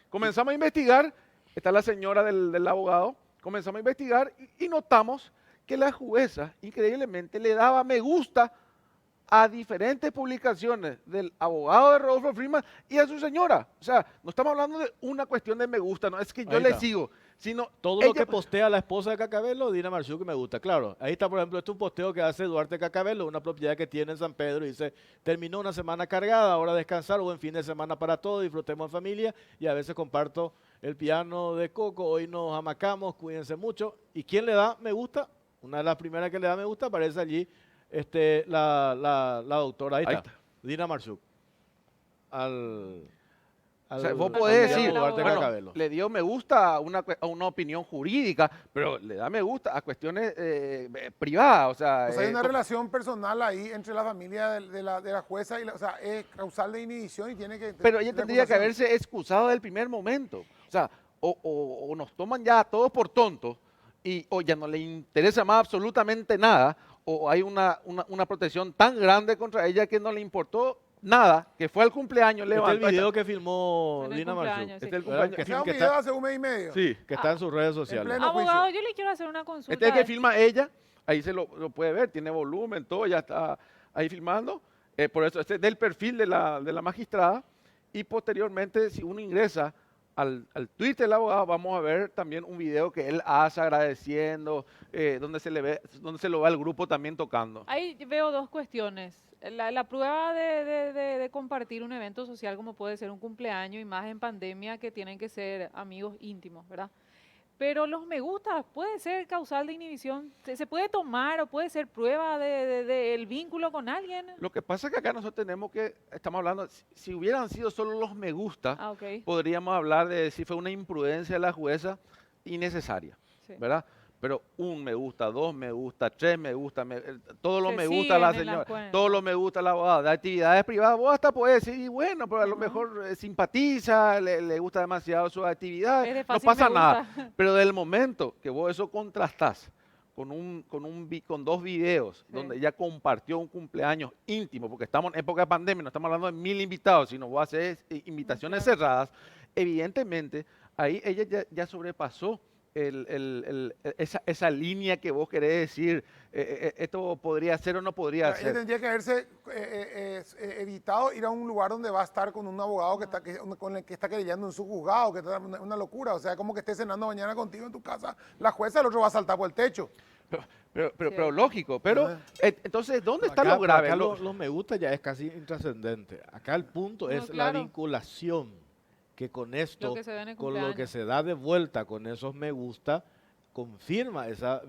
Comenzamos a investigar, está la señora del abogado, comenzamos a investigar y notamos que la jueza increíblemente le daba me gusta a diferentes publicaciones del abogado de Rodolfo Freeman y a su señora. O sea, no estamos hablando de una cuestión de me gusta, no es que yo Ahí le está. sigo, sino Todo lo que postea la esposa de Cacabello, Dina Marchuk, que me gusta. Claro, ahí está, por ejemplo, este es un posteo que hace Duarte Cacabello, una propiedad que tiene en San Pedro, y dice, terminó una semana cargada, ahora a descansar, buen fin de semana para todos, disfrutemos en familia, y a veces comparto el piano de Coco, hoy nos amacamos, cuídense mucho. ¿Y quién le da me gusta? Una de las primeras que le da me gusta aparece allí la doctora, ahí Ahí está, Dina Marchuk. O sea, vos al podés Guillermo decir, Duarte bueno, Cacabello. le dio me gusta a una opinión jurídica, pero le da me gusta a cuestiones privadas. O sea, O sea, hay una relación personal ahí entre la familia de la jueza y o sea, es causal de inhibición y tiene que... pero ella de tendría que acusación. haberse excusado del primer momento. O sea, o nos toman ya a todos por tontos o ya no le interesa más absolutamente nada, o hay una protección tan grande contra ella que no le importó nada, que fue al cumpleaños, Este es el levantó. video que filmó En el Dina cumpleaños, Marchuk. sí. Este es el ¿Verdad? cumpleaños. Ese es un que video está, hace un mes y medio. Sí. que está en sus redes sociales. pleno Abogado, juicio. yo le quiero hacer una consulta. Este es el que filma ella, ahí se lo puede ver, tiene volumen, todo, ya está ahí filmando. Por eso, este es del perfil de la magistrada. Y posteriormente, si uno ingresa al Twitter del abogado, vamos a ver también un video que él hace agradeciendo, donde se lo ve al grupo también tocando. Ahí veo dos cuestiones. La prueba de compartir un evento social como puede ser un cumpleaños y más en pandemia que tienen que ser amigos íntimos, ¿verdad? Pero los me gusta puede ser causal de inhibición. Se puede tomar o puede ser prueba del vínculo con alguien. Lo que pasa es que acá nosotros estamos hablando, si hubieran sido solo los me gusta, Ah, ok. podríamos hablar de si fue una imprudencia de la jueza innecesaria, Sí. ¿verdad? Pero un me gusta, 2 me gusta, 3 me gusta, todos los Se me gusta a la siguen en las señora, cuentas. todos los me gusta a la abogada. De actividades privadas, vos hasta podés decir, y bueno, pero a lo Ajá. mejor simpatiza, le gusta demasiado sus actividades, Es de no fácil pasa me nada. gusta. Pero del momento que vos eso contrastás con 2 videos Sí. donde ella compartió un cumpleaños íntimo, porque estamos en época de pandemia, no estamos hablando de 1000 invitados, sino vos haces invitaciones Claro. cerradas, evidentemente ahí ella ya sobrepasó esa línea que vos querés decir, esto podría ser o no podría Ella ser. tendría que haberse evitado ir a un lugar donde va a estar con un abogado con el que está querellando en su juzgado, que es una locura. O sea, como que esté cenando mañana contigo en tu casa, la jueza, el otro va a saltar por el techo. Pero lógico, pero Ajá. Entonces, ¿dónde está Acá, lo grave? acá los me gusta ya es casi intrascendente. Acá el punto No, es la claro. vinculación que con esto, Lo que se da en el con lo que cumpleaños. se da de vuelta con esos me gusta, confirma esa,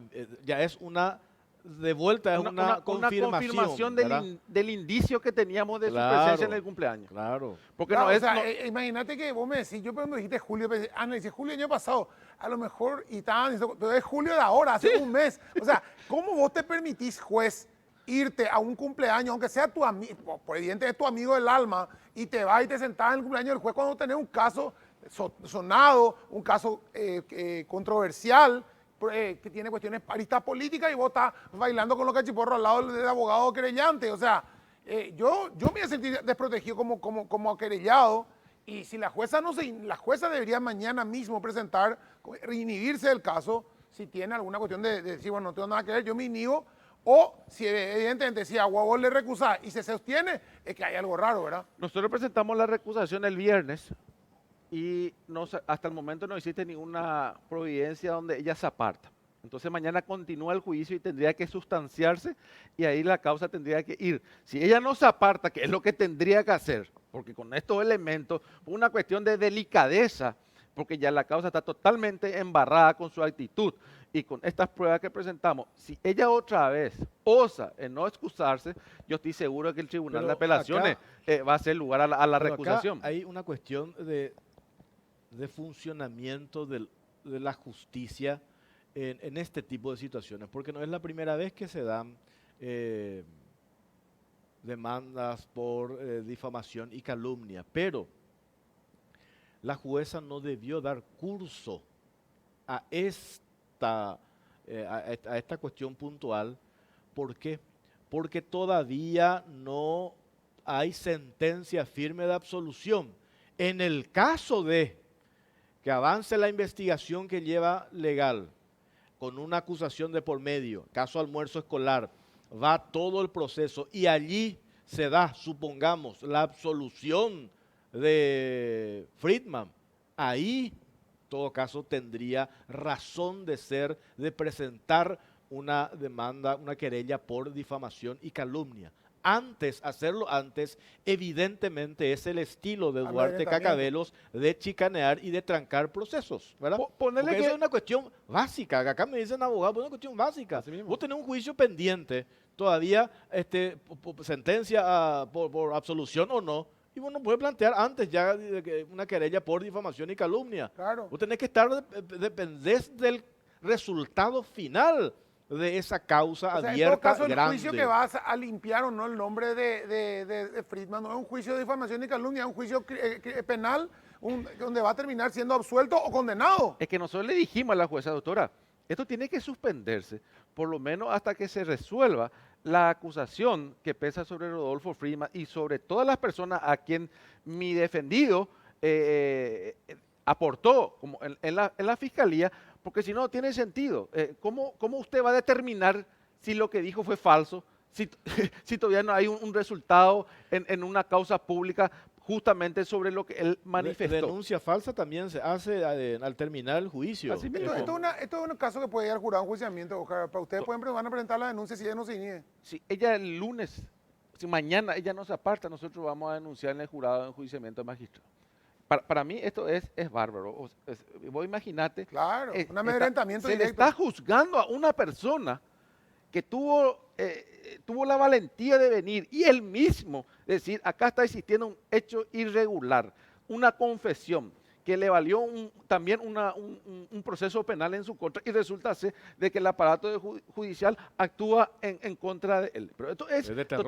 ya es una, de vuelta es una confirmación, ¿verdad? del indicio que teníamos de su Claro. presencia en el cumpleaños. Claro. Porque Claro, no es... o sea, no- imagínate que vos me decís, yo cuando dijiste julio, pensé, Ana, dice julio del año pasado, a lo mejor, y estaban diciendo, pero es julio de ahora, hace un mes. O sea, ¿cómo vos te permitís, juez, irte a un cumpleaños, aunque sea tu amigo, por evidente es tu amigo del alma, y te vas y te sentás en el cumpleaños del juez cuando tenés un caso sonado, un caso controversial, que tiene cuestiones aristas políticas y vos estás bailando con los cachiporros al lado del abogado querellante? O sea, yo me voy a sentir desprotegido como querellado, y si la jueza la jueza debería mañana mismo presentar, inhibirse del caso, si tiene alguna cuestión de decir, bueno, no tengo nada que ver, yo me inhibo, o si evidentemente si a vos le recusás y se sostiene, es que hay algo raro, ¿verdad? Nosotros presentamos la recusación el viernes y hasta el momento no existe ninguna providencia donde ella se aparta. Entonces mañana continúa el juicio y tendría que sustanciarse y ahí la causa tendría que ir. Si ella no se aparta, que es lo que tendría que hacer, porque con estos elementos, por una cuestión de delicadeza, porque ya la causa está totalmente embarrada con su actitud y con estas pruebas que presentamos, si ella otra vez osa en no excusarse, yo estoy seguro que el Tribunal Pero de Apelaciones va a hacer lugar a la Pero acá recusación. hay una cuestión de funcionamiento de la justicia en este tipo de situaciones, porque no es la primera vez que se dan demandas por difamación y calumnia, pero la jueza no debió dar curso a esta cuestión puntual. ¿Por qué? Porque todavía no hay sentencia firme de absolución. En el caso de que avance la investigación que lleva legal, con una acusación de por medio, caso almuerzo escolar, va todo el proceso y allí se da, supongamos, la absolución de Friedman, ahí, en todo caso, tendría razón de ser, de presentar una demanda, una querella por difamación y calumnia. Hacerlo antes, evidentemente es el estilo de Duarte Amedrentamiento. Cacabelos de chicanear y de trancar procesos, ¿verdad? Ponerle Porque que... eso es una cuestión básica, que acá me dicen abogados, pero es una cuestión básica. Así mismo. Vos tenés un juicio pendiente, todavía sentencia por absolución o no, y vos no puedes plantear antes ya una querella por difamación y calumnia. Claro. Vos tenés que estar, dependés del resultado final de esa causa O sea, en abierta, todo caso, el grande. juicio que vas a limpiar o no el nombre de Friedman no es un juicio de difamación y calumnia, es un juicio penal donde va a terminar siendo absuelto o condenado. Es que nosotros le dijimos a la jueza, doctora, esto tiene que suspenderse, por lo menos hasta que se resuelva la acusación que pesa sobre Rodolfo Friedman y sobre todas las personas a quien mi defendido aportó como en la fiscalía, porque si no, no tiene sentido. ¿Cómo usted va a determinar si lo que dijo fue falso? Si todavía no hay un resultado en una causa pública justamente sobre lo que él manifestó. Denuncia falsa también se hace al terminar el juicio. Así mismo. Esto es un caso que puede ir al jurado de enjuiciamiento, Oscar. Para ustedes van a presentar la denuncia si ella no se inhibe. Si ella el lunes, si mañana ella no se aparta, nosotros vamos a denunciar en el jurado de enjuiciamiento de magistrado. Para mí esto es bárbaro. Vos imaginate. Claro, un amedrentamiento Se le directo. está juzgando a una persona que tuvo la valentía de venir y él mismo decir, acá está existiendo un hecho irregular, una confesión que le valió también un proceso penal en su contra y resulta ser de que el aparato judicial actúa en contra de él. Pero esto es Es de terror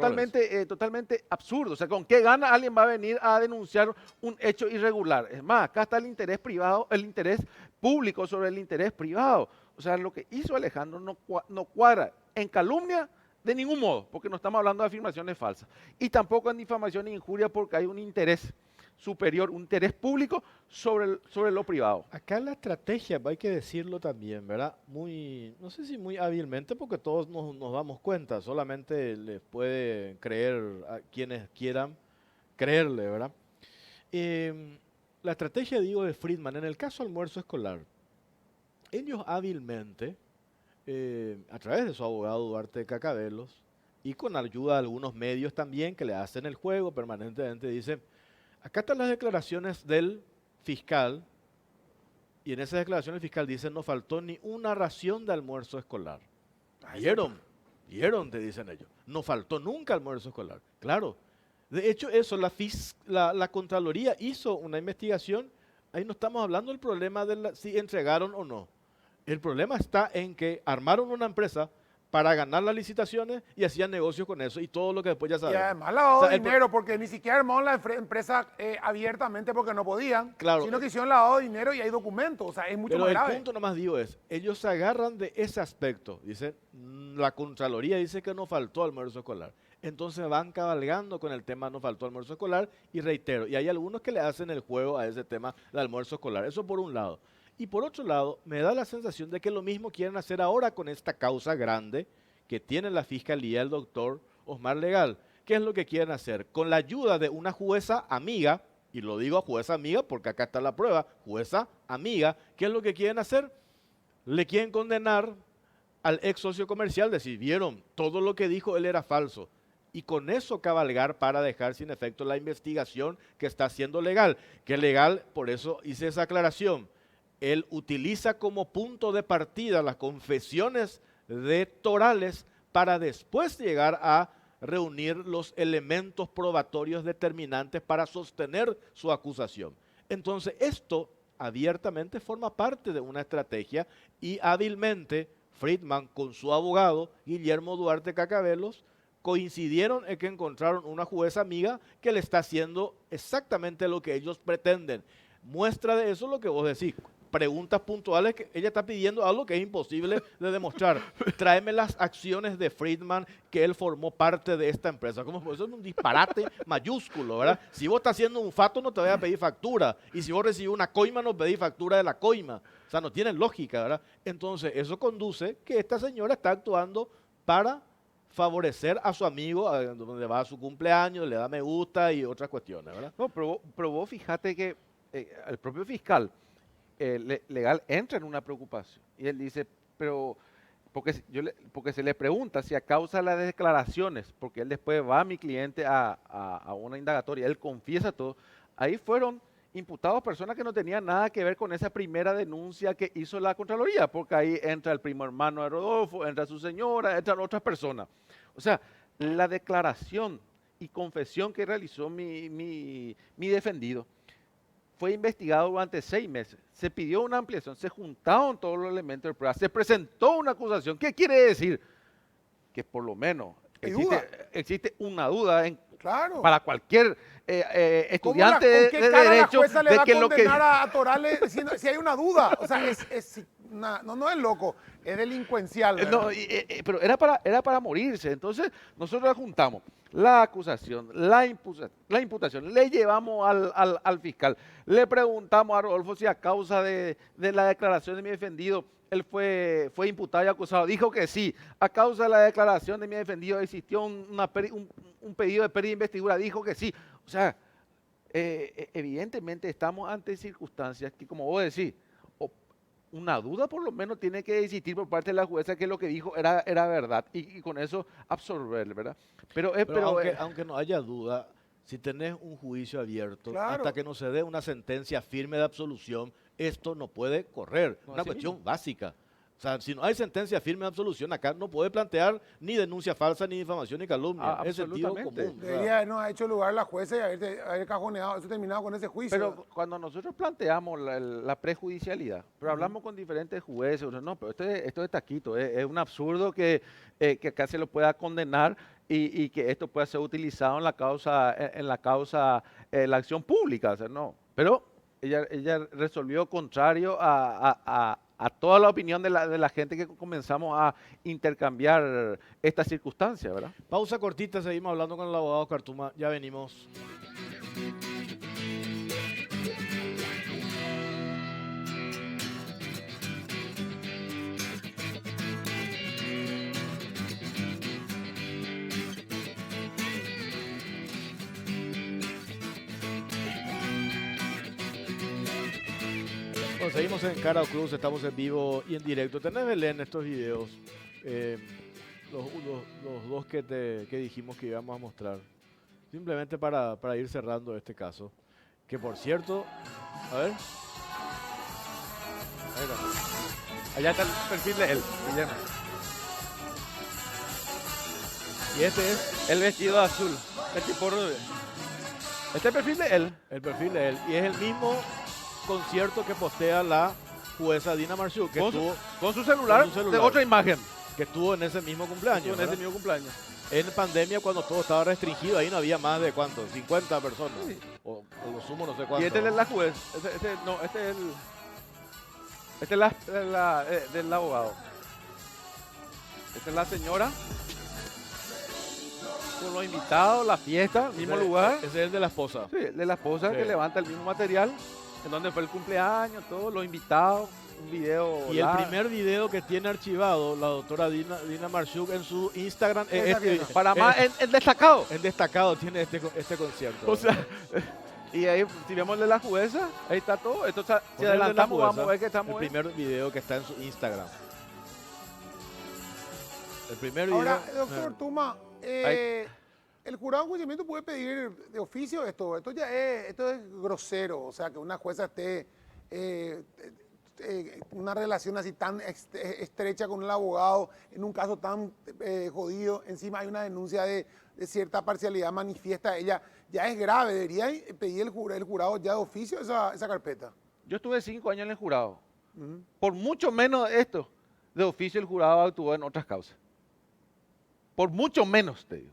totalmente absurdo. O sea, ¿con qué gana alguien va a venir a denunciar un hecho irregular? Es más, acá está el interés privado, el interés público sobre el interés privado. O sea, lo que hizo Alejandro no cuadra en calumnia de ningún modo, porque no estamos hablando de afirmaciones falsas. Y tampoco en difamación e injuria porque hay un interés superior, un interés público sobre lo privado. Acá la estrategia, hay que decirlo también, ¿verdad? Muy, no sé si muy hábilmente, porque todos nos damos cuenta, solamente les puede creer a quienes quieran creerle, ¿verdad? La estrategia, digo, de Friedman, en el caso almuerzo escolar, ellos hábilmente, a través de su abogado Duarte Cacabelos, y con ayuda de algunos medios también que le hacen el juego permanentemente, dicen, acá están las declaraciones del fiscal, y en esas declaraciones el fiscal dice, no faltó ni una ración de almuerzo escolar. ¿Vieron? Te dicen ellos. No faltó nunca almuerzo escolar. Claro. De hecho, eso, la Contraloría hizo una investigación, ahí no estamos hablando del problema de si entregaron o no. El problema está en que armaron una empresa para ganar las licitaciones y hacían negocios con eso y todo lo que después ya Y sabemos. además lavado O sea, de el dinero, porque ni siquiera armaron la empresa abiertamente porque no podían, Claro. sino que hicieron lavado de dinero y hay documentos, o sea, es mucho Pero más el grave. punto nomás digo es, ellos se agarran de ese aspecto. Dicen, la Contraloría dice que no faltó almuerzo escolar. Entonces van cabalgando con el tema no faltó almuerzo escolar y reitero, y hay algunos que le hacen el juego a ese tema del almuerzo escolar. Eso por un lado. Y por otro lado, me da la sensación de que lo mismo quieren hacer ahora con esta causa grande que tiene la Fiscalía, el doctor Osmar Legal. ¿Qué es lo que quieren hacer? Con la ayuda de una jueza amiga, y lo digo jueza amiga porque acá está la prueba, jueza amiga, ¿qué es lo que quieren hacer? Le quieren condenar al ex socio comercial, decir, vieron, todo lo que dijo él era falso. Y con eso cabalgar para dejar sin efecto la investigación que está haciendo Legal. Que Legal, por eso hice esa aclaración, él utiliza como punto de partida las confesiones de Torales para después llegar a reunir los elementos probatorios determinantes para sostener su acusación. Entonces, esto abiertamente forma parte de una estrategia y hábilmente Friedman con su abogado, Guillermo Duarte Cacabelos, coincidieron en que encontraron una jueza amiga que le está haciendo exactamente lo que ellos pretenden. Muestra de eso lo que vos decís. Preguntas puntuales que ella está pidiendo algo que es imposible de demostrar. Tráeme las acciones de Friedman que él formó parte de esta empresa. Como eso es un disparate mayúsculo, ¿verdad? Si vos estás haciendo un fato no te voy a pedir factura y si vos recibís una coima no pedís factura de la coima. O sea, no tiene lógica, ¿verdad? Entonces eso conduce que esta señora está actuando para favorecer a su amigo, a donde va a su cumpleaños, le da me gusta y otras cuestiones, ¿verdad? No, pero vos fíjate que el propio fiscal Legal entra en una preocupación y él dice, pero porque se le pregunta si a causa de las declaraciones, porque él después va a mi cliente a una indagatoria, él confiesa todo, ahí fueron imputados personas que no tenían nada que ver con esa primera denuncia que hizo la Contraloría, porque ahí entra el primo hermano de Rodolfo, entra su señora, entran otras personas. O sea, la declaración y confesión que realizó mi defendido fue investigado durante 6 meses, se pidió una ampliación, se juntaron todos los elementos de prueba, se presentó una acusación. ¿Qué quiere decir? Que por lo menos existe una duda Claro. para cualquier estudiante ¿Con qué de cara derecho la jueza le de va que a lo que... condenar a Torales diciendo, si hay una duda? O sea, no es loco, es delincuencial. ¿Verdad? No, pero era para morirse. Entonces, nosotros juntamos la acusación, la imputación, le llevamos al fiscal, le preguntamos a Rodolfo si a causa de la declaración de mi defendido él fue imputado y acusado. Dijo que sí. A causa de la declaración de mi defendido existió un pedido de pérdida de investidura. Dijo que sí. O sea, evidentemente estamos ante circunstancias que, como vos decís, una duda por lo menos tiene que existir por parte de la jueza que lo que dijo era verdad y con eso absorber, ¿verdad? Pero aunque no haya duda, si tenés un juicio abierto, Claro. hasta que no se dé una sentencia firme de absolución, esto no puede correr. No, Una así cuestión mismo. básica. O sea, si no hay sentencia firme de absolución, acá no puede plantear ni denuncia falsa, ni difamación, ni calumnia. Es sentido Absolutamente. común. ¿verdad? Debería habernos hecho lugar la jueza y haber cajoneado, eso terminado con ese juicio. Pero cuando nosotros planteamos la prejudicialidad, pero hablamos con diferentes jueces, no, pero esto es taquito, es un absurdo que acá se lo pueda condenar y que esto pueda ser utilizado en la causa, la acción pública, o sea, no. Pero ella resolvió contrario a toda la opinión de la gente que comenzamos a intercambiar estas circunstancias, ¿verdad? Pausa cortita, seguimos hablando con el abogado Cartuma. Ya venimos. Bueno, seguimos en Cara o Cruz, estamos en vivo y en directo. Tenés, Belén, estos videos, los dos que dijimos que íbamos a mostrar. Simplemente para ir cerrando este caso. Que por cierto, a ver. Ahí está. Allá está el perfil de él, Guillermo. Y este es El vestido azul. El tipo este es el perfil de él. el perfil de él. Y es el mismo concierto que postea la jueza Dina Marchuk, que Con su celular, con su celular. de otra imagen. que estuvo en ese mismo cumpleaños. En ese ¿verdad? mismo cumpleaños. En pandemia, cuando todo estaba restringido, ahí no había más de ¿cuánto? 50 personas. Sí. O lo sumo, no sé cuánto. Y este es la juez. Este es del abogado. Esta es la señora. Con los invitados, la fiesta, mismo lugar. Ese es el de la esposa. Sí, de la esposa Sí. que levanta el mismo material. En donde fue el cumpleaños, todos los invitados. Un video. Y el primer video que tiene archivado la doctora Dina Marchuk en su Instagram es este. Para más en destacado. En destacado tiene este concierto. O sea, y ahí, si vemos el de la jueza, ahí está todo. Esto si Poner el de la adelantamos, jueza, vamos a ver que estamos el primer video que está en su Instagram. El primer video. Ahora, doctor Tuma, el jurado de enjuiciamiento puede pedir de oficio esto. Esto es grosero, o sea, que una jueza esté una relación así tan estrecha con el abogado en un caso tan jodido. Encima hay una denuncia de cierta parcialidad manifiesta. Ella ya es grave. Debería pedir el jurado ya de oficio esa carpeta. Yo estuve 5 años en el jurado. Por mucho menos de esto, de oficio el jurado actuó en otras causas. Por mucho menos, te digo.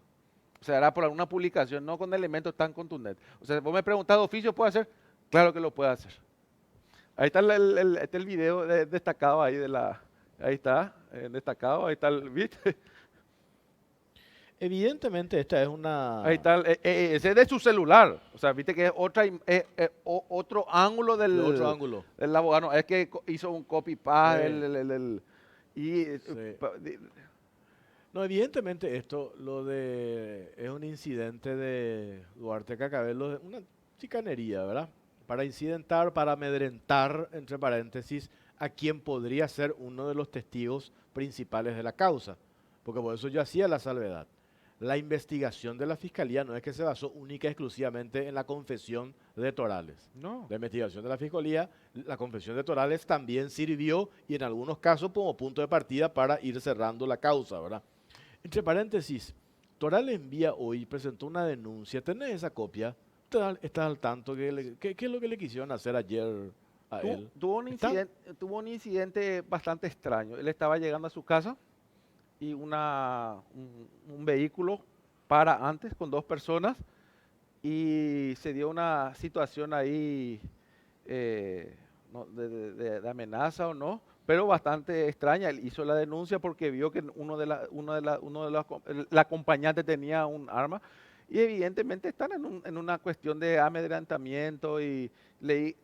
O sea, era por alguna publicación, no con elementos tan contundentes. O sea, vos me preguntás, ¿de oficio puede hacer? Claro que lo puede hacer. Ahí está el video destacado ahí de la... Ahí está, destacado, ahí está el... ¿Viste? Evidentemente esta es una... Ahí está, ese es de su celular. O sea, viste que es otro ángulo de otro ángulo. del abogado. No, es que hizo un copy-paste. No, evidentemente esto, es un incidente de Duarte Cacabello, una chicanería, ¿verdad? Para incidentar, para amedrentar, entre paréntesis, a quien podría ser uno de los testigos principales de la causa. Porque por eso yo hacía la salvedad. La investigación de la Fiscalía no es que se basó única y exclusivamente en la confesión de Torales. No. La investigación de la Fiscalía, la confesión de Torales también sirvió y en algunos casos como punto de partida para ir cerrando la causa, ¿verdad? Entre paréntesis, Torales envía hoy, presentó una denuncia. ¿Tenés esa copia? ¿Estás al tanto? ¿Qué es lo que le quisieron hacer ayer a él? Tuvo un incidente bastante extraño. Él estaba llegando a su casa y un vehículo para antes con 2 personas y se dio una situación ahí de amenaza o no, pero bastante extraña. Él hizo la denuncia porque vio que la acompañante tenía un arma. Y evidentemente están en una cuestión de amedrentamiento y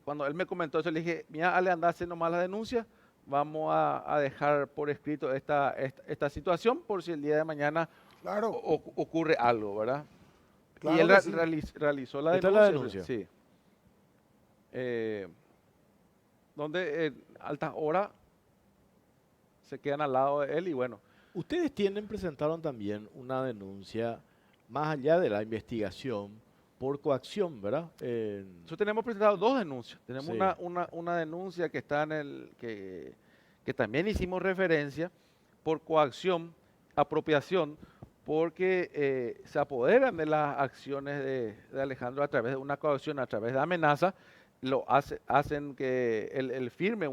cuando él me comentó eso, le dije, mira, Ale, anda haciendo más la denuncia, vamos a dejar por escrito esta situación por si el día de mañana Claro. ocurre algo, ¿verdad? Claro y él que sí. realizó la ¿Esta es denuncia. la denuncia? Sí. Donde en altas horas se quedan al lado de él y bueno. Ustedes presentaron también una denuncia más allá de la investigación por coacción, ¿verdad? Nosotros tenemos presentado 2 denuncias. Tenemos Sí. una denuncia que está que también hicimos referencia por coacción, apropiación, porque se apoderan de las acciones de Alejandro a través de una coacción, a través de amenaza, hacen que él firme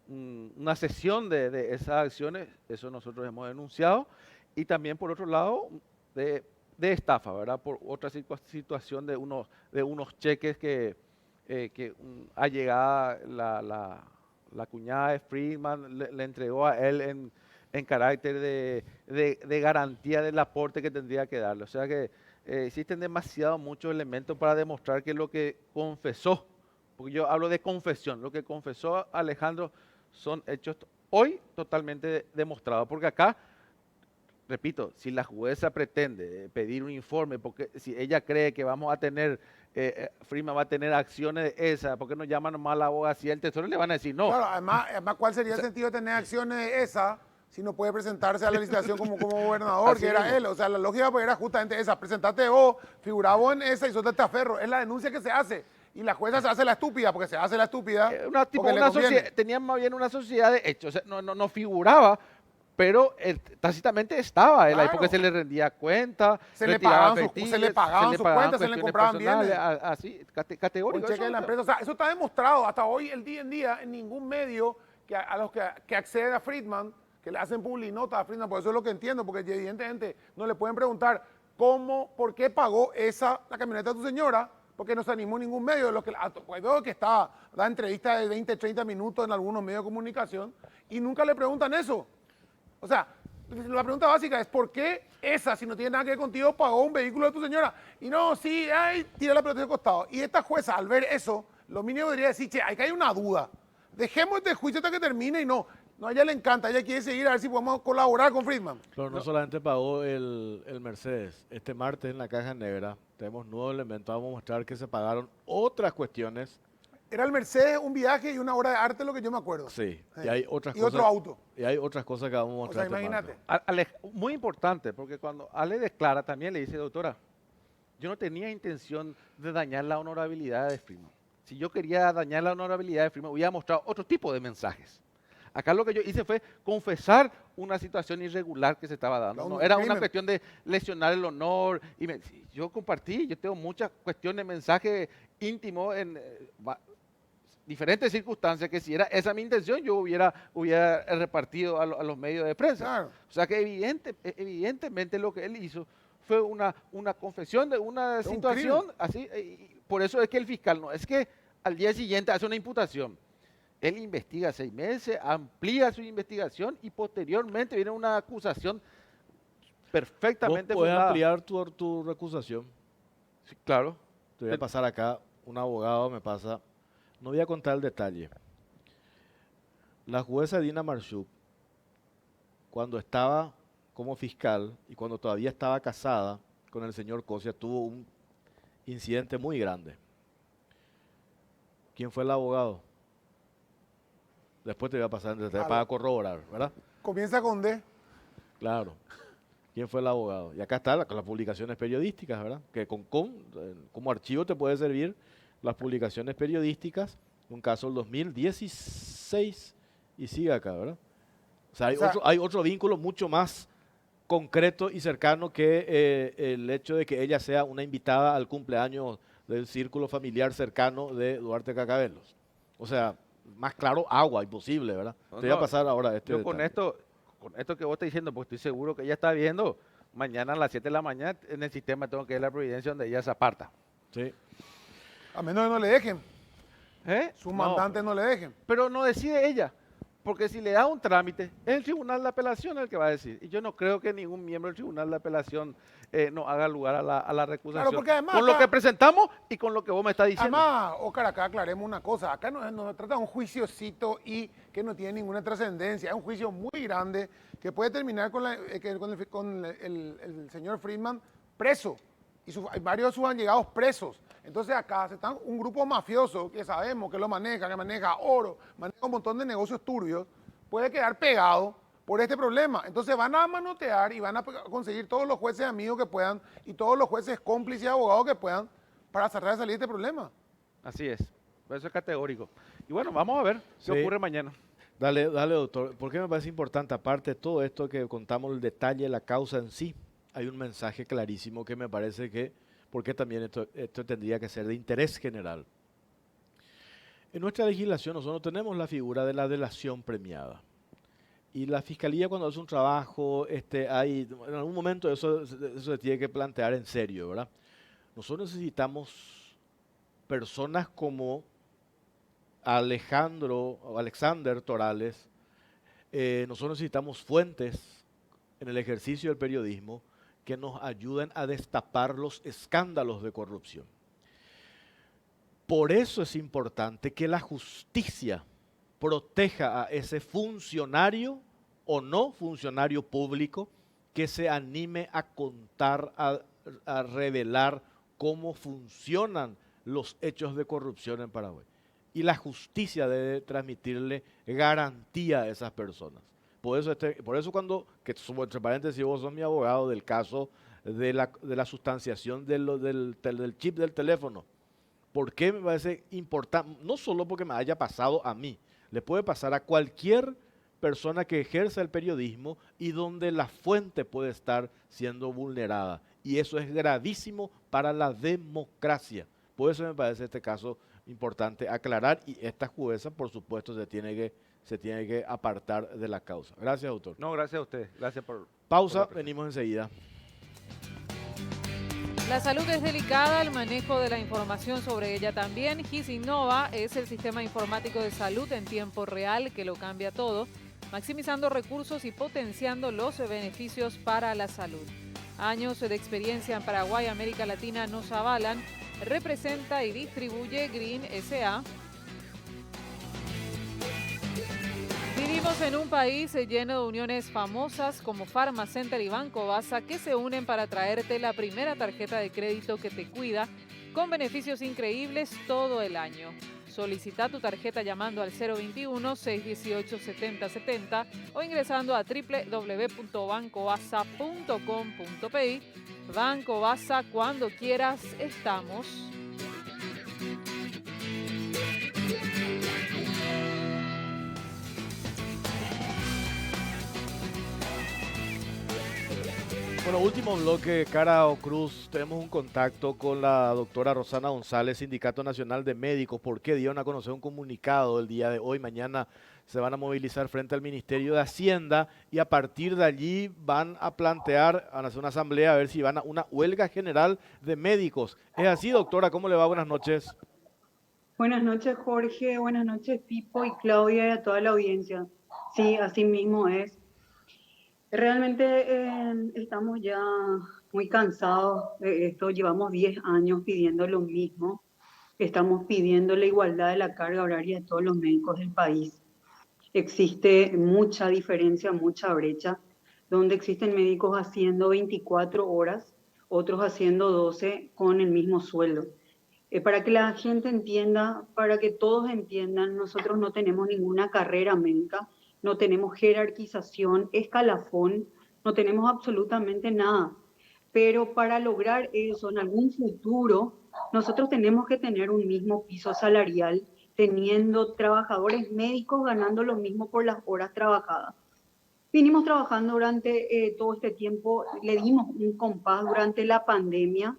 una sesión de esas acciones. Eso nosotros hemos denunciado. Y también por otro lado, de estafa, ¿verdad? Por otra situación de unos cheques que allegada la cuñada de Friedman le entregó a él en carácter de garantía del aporte que tendría que darle. O sea que existen muchos elementos para demostrar que lo que confesó, porque yo hablo de confesión, lo que confesó Alejandro son hechos hoy totalmente demostrados, porque acá repito, si la jueza pretende pedir un informe, porque si ella cree que vamos a tener Friedman va a tener acciones de esa, ¿por qué no llaman nomás a la abogacía del Tesoro? Y le van a decir no. Claro, además, ¿cuál sería el sentido de tener acciones de esa si no puede presentarse a la licitación como gobernador, Así que era mismo. él? O sea, la lógica pues, era justamente esa, presentate vos, figurá vos en esa y sos testaferro. Es la denuncia que se hace. Y la jueza se hace la estúpida, porque se hace la estúpida. porque le conviene. Tenían más bien una sociedad de hechos, o sea, no figuraba, pero tácitamente estaba él ahí, porque Claro. se le rendía cuenta, Se le retiraba pagaban sus efectivos, cuentas, se le cuestiones compraban bienes. personales, así, Un categórico. cheque de la empresa. O sea, eso está demostrado hasta hoy, el día en día, en ningún medio que a los que acceden a Friedman, que le hacen publinota a Friedman, por eso es lo que entiendo, porque evidentemente no le pueden preguntar por qué pagó la camioneta de tu señora, porque no se animó ningún medio. De los que, pues veo que da entrevistas de 20, 30 minutos en algunos medios de comunicación y nunca le preguntan eso. O sea, la pregunta básica es, ¿por qué si no tiene nada que ver contigo, pagó un vehículo de tu señora? Y no, sí, tira la pelota de costado. Y esta jueza, al ver eso, lo mínimo debería decir, che, hay una duda. Dejemos este juicio hasta que termine y no, a ella le encanta, ella quiere seguir a ver si podemos colaborar con Friedman. Pero no solamente pagó el Mercedes. Este martes en la caja negra tenemos nuevo elemento. Vamos a mostrar que se pagaron otras cuestiones. Era el Mercedes, un viaje y una obra de arte, lo que yo me acuerdo. Sí, y hay otras Y cosas. otro auto. Y hay otras cosas que vamos a O mostrar. sea, este imagínate. martes. Muy importante, porque cuando Ale declara, también le dice, doctora, yo no tenía intención de dañar la honorabilidad de Friedman. Si yo quería dañar la honorabilidad de Friedman, hubiera mostrado otro tipo de mensajes. Acá lo que yo hice fue confesar una situación irregular que se estaba dando. Claro, No un era crimen. una cuestión de lesionar el honor. Yo compartí, yo tengo muchas cuestiones, mensajes íntimos en diferentes circunstancias que si era esa mi intención, yo hubiera repartido a los medios de prensa. Claro. O sea que evidentemente lo que él hizo fue una confesión de una un situación crimen. así. Y por eso es que el fiscal no es que al día siguiente hace una imputación. Él investiga 6 meses, amplía su investigación y posteriormente viene una acusación perfectamente ¿Vos podés fundada. ampliar tu recusación? Sí, claro. Te voy a pasar acá, un abogado me pasa, no voy a contar el detalle. La jueza Dina Marchuk, cuando estaba como fiscal y cuando todavía estaba casada con el señor Cosia, tuvo un incidente muy grande. ¿Quién fue el abogado? Después te voy a pasar en detalle para corroborar, ¿verdad? Comienza con D. Claro. ¿Quién fue el abogado? Y acá está las publicaciones periodísticas, ¿verdad? Que como archivo te puede servir las publicaciones periodísticas, un caso del 2016 y sigue acá, ¿verdad? O sea, hay otro vínculo mucho más concreto y cercano que el hecho de que ella sea una invitada al cumpleaños del círculo familiar cercano de Duarte Cacabelos. O sea, más claro, agua, imposible, ¿verdad? No, Te voy a no, pasar ahora Yo con detalle. esto que vos estás diciendo, pues estoy seguro que ella está viendo mañana a las 7 de la mañana en el sistema tengo que ir a la providencia donde ella se aparta. Sí. A menos que no le dejen. ¿Eh? Sus No, mandantes no le dejen. pero no decide ella, porque si le da un trámite, es el tribunal de apelación el que va a decir. Y yo no creo que ningún miembro del tribunal de apelación no haga lugar a la recusación. Claro, porque además con lo acá- que presentamos y con lo que vos me estás diciendo. Además, Oscar, acá aclaremos una cosa. Acá no se trata de un juiciocito y que no tiene ninguna trascendencia. Es un juicio muy grande que puede terminar con el señor Friedman preso. Y varios de sus allegados presos. Entonces acá están un grupo mafioso que sabemos que lo maneja, que maneja oro, maneja un montón de negocios turbios, puede quedar pegado por este problema. Entonces van a manotear y van a conseguir todos los jueces amigos que puedan y todos los jueces cómplices y abogados que puedan para tratar de salir de este problema. Así es, eso es categórico. Y bueno, vamos a ver qué Sí. ocurre mañana. Dale, doctor. ¿Por qué me parece importante? Aparte de todo esto que contamos, el detalle, la causa en sí, hay un mensaje clarísimo que me parece que, porque también esto tendría que ser de interés general. En nuestra legislación nosotros tenemos la figura de la delación premiada. Y la Fiscalía cuando hace un trabajo, en algún momento eso se tiene que plantear en serio, ¿verdad? Nosotros necesitamos personas como Alexander Torales, nosotros necesitamos fuentes en el ejercicio del periodismo que nos ayuden a destapar los escándalos de corrupción. Por eso es importante que la justicia proteja a ese funcionario o no funcionario público que se anime a contar, a revelar cómo funcionan los hechos de corrupción en Paraguay. Y la justicia debe transmitirle garantía a esas personas. Por eso cuando, que entre paréntesis, vos sos mi abogado del caso de la sustanciación del chip del teléfono. ¿Por qué me parece importante? No solo porque me haya pasado a mí, le puede pasar a cualquier persona que ejerza el periodismo y donde la fuente puede estar siendo vulnerada. Y eso es gravísimo para la democracia. Por eso me parece este caso importante aclarar, y esta jueza, por supuesto, se tiene que apartar de la causa. Gracias, doctor. No, gracias a usted. Gracias por... Pausa, por la venimos enseguida. La salud es delicada, el manejo de la información sobre ella también. GIS Innova es el sistema informático de salud en tiempo real que lo cambia todo, maximizando recursos y potenciando los beneficios para la salud. Años de experiencia en Paraguay y América Latina nos avalan. Representa y distribuye Green S.A. Vivimos en un país lleno de uniones famosas como Pharmacenter y Banco Basa que se unen para traerte la primera tarjeta de crédito que te cuida con beneficios increíbles todo el año. Solicita tu tarjeta llamando al 021-618-7070 o ingresando a www.bancobasa.com.pi. Banco Basa, cuando quieras, estamos. Bueno, último bloque, Cara o Cruz. Tenemos un contacto con la doctora Rosana González, Sindicato Nacional de Médicos, porque dieron a conocer un comunicado el día de hoy. Mañana se van a movilizar frente al Ministerio de Hacienda y a partir de allí van a plantear, van a hacer una asamblea a ver si van a una huelga general de médicos. ¿Es así, doctora? ¿Cómo le va? Buenas noches. Buenas noches, Jorge. Buenas noches, Pipo y Claudia y a toda la audiencia. Sí, así mismo es. Realmente estamos ya muy cansados de esto. Llevamos 10 años pidiendo lo mismo. Estamos pidiendo la igualdad de la carga horaria de todos los médicos del país. Existe mucha diferencia, mucha brecha, donde existen médicos haciendo 24 horas, otros haciendo 12 con el mismo sueldo. Para que la gente entienda, para que todos entiendan, nosotros no tenemos ninguna carrera médica, no tenemos jerarquización, escalafón, no tenemos absolutamente nada. Pero para lograr eso en algún futuro, nosotros tenemos que tener un mismo piso salarial, teniendo trabajadores médicos ganando lo mismo por las horas trabajadas. Vinimos trabajando durante todo este tiempo, le dimos un compás durante la pandemia,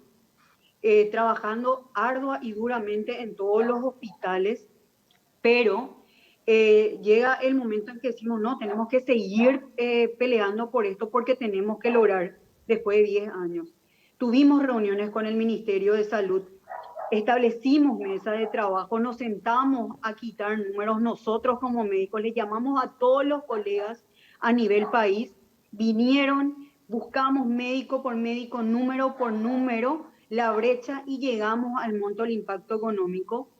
trabajando ardua y duramente en todos los hospitales, pero llega el momento en que decimos, no, tenemos que seguir peleando por esto porque tenemos que lograr después de 10 años. Tuvimos reuniones con el Ministerio de Salud, establecimos mesas de trabajo, nos sentamos a quitar números nosotros como médicos, le llamamos a todos los colegas a nivel país, vinieron, buscamos médico por médico, número por número, la brecha y llegamos al monto del impacto económico.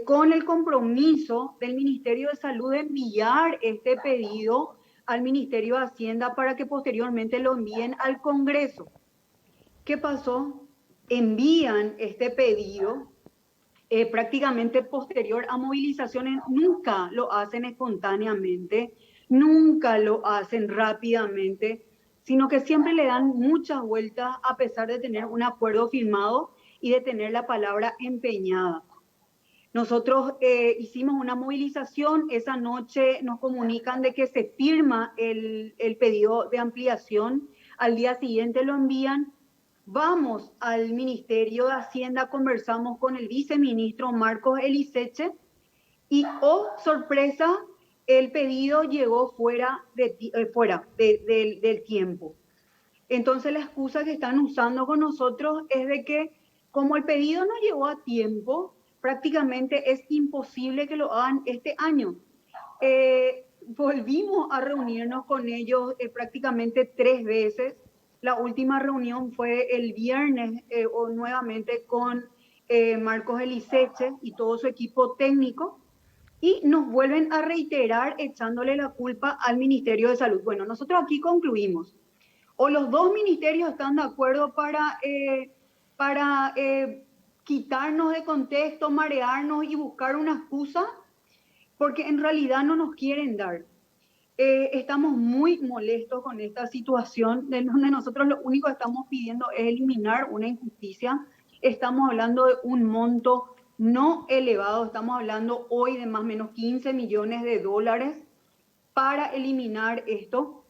Con el compromiso del Ministerio de Salud de enviar este pedido al Ministerio de Hacienda para que posteriormente lo envíen al Congreso. ¿Qué pasó? Envían este pedido prácticamente posterior a movilizaciones, nunca lo hacen espontáneamente, nunca lo hacen rápidamente, sino que siempre le dan muchas vueltas a pesar de tener un acuerdo firmado y de tener la palabra empeñada. Nosotros hicimos una movilización, esa noche nos comunican de que se firma el pedido de ampliación, al día siguiente lo envían, vamos al Ministerio de Hacienda, conversamos con el viceministro Marcos Eliseche y, oh sorpresa, el pedido llegó fuera del tiempo. Entonces la excusa que están usando con nosotros es de que como el pedido no llegó a tiempo, prácticamente es imposible que lo hagan este año. Volvimos a reunirnos con ellos prácticamente 3 veces. La última reunión fue el viernes nuevamente con Marcos Eliseche y todo su equipo técnico y nos vuelven a reiterar echándole la culpa al Ministerio de Salud. Bueno, nosotros aquí concluimos. O los dos ministerios están de acuerdo para quitarnos de contexto, marearnos y buscar una excusa, porque en realidad no nos quieren dar. Estamos muy molestos con esta situación, de donde nosotros lo único que estamos pidiendo es eliminar una injusticia. Estamos hablando de un monto no elevado, estamos hablando hoy de más o menos 15 millones de dólares para eliminar esto,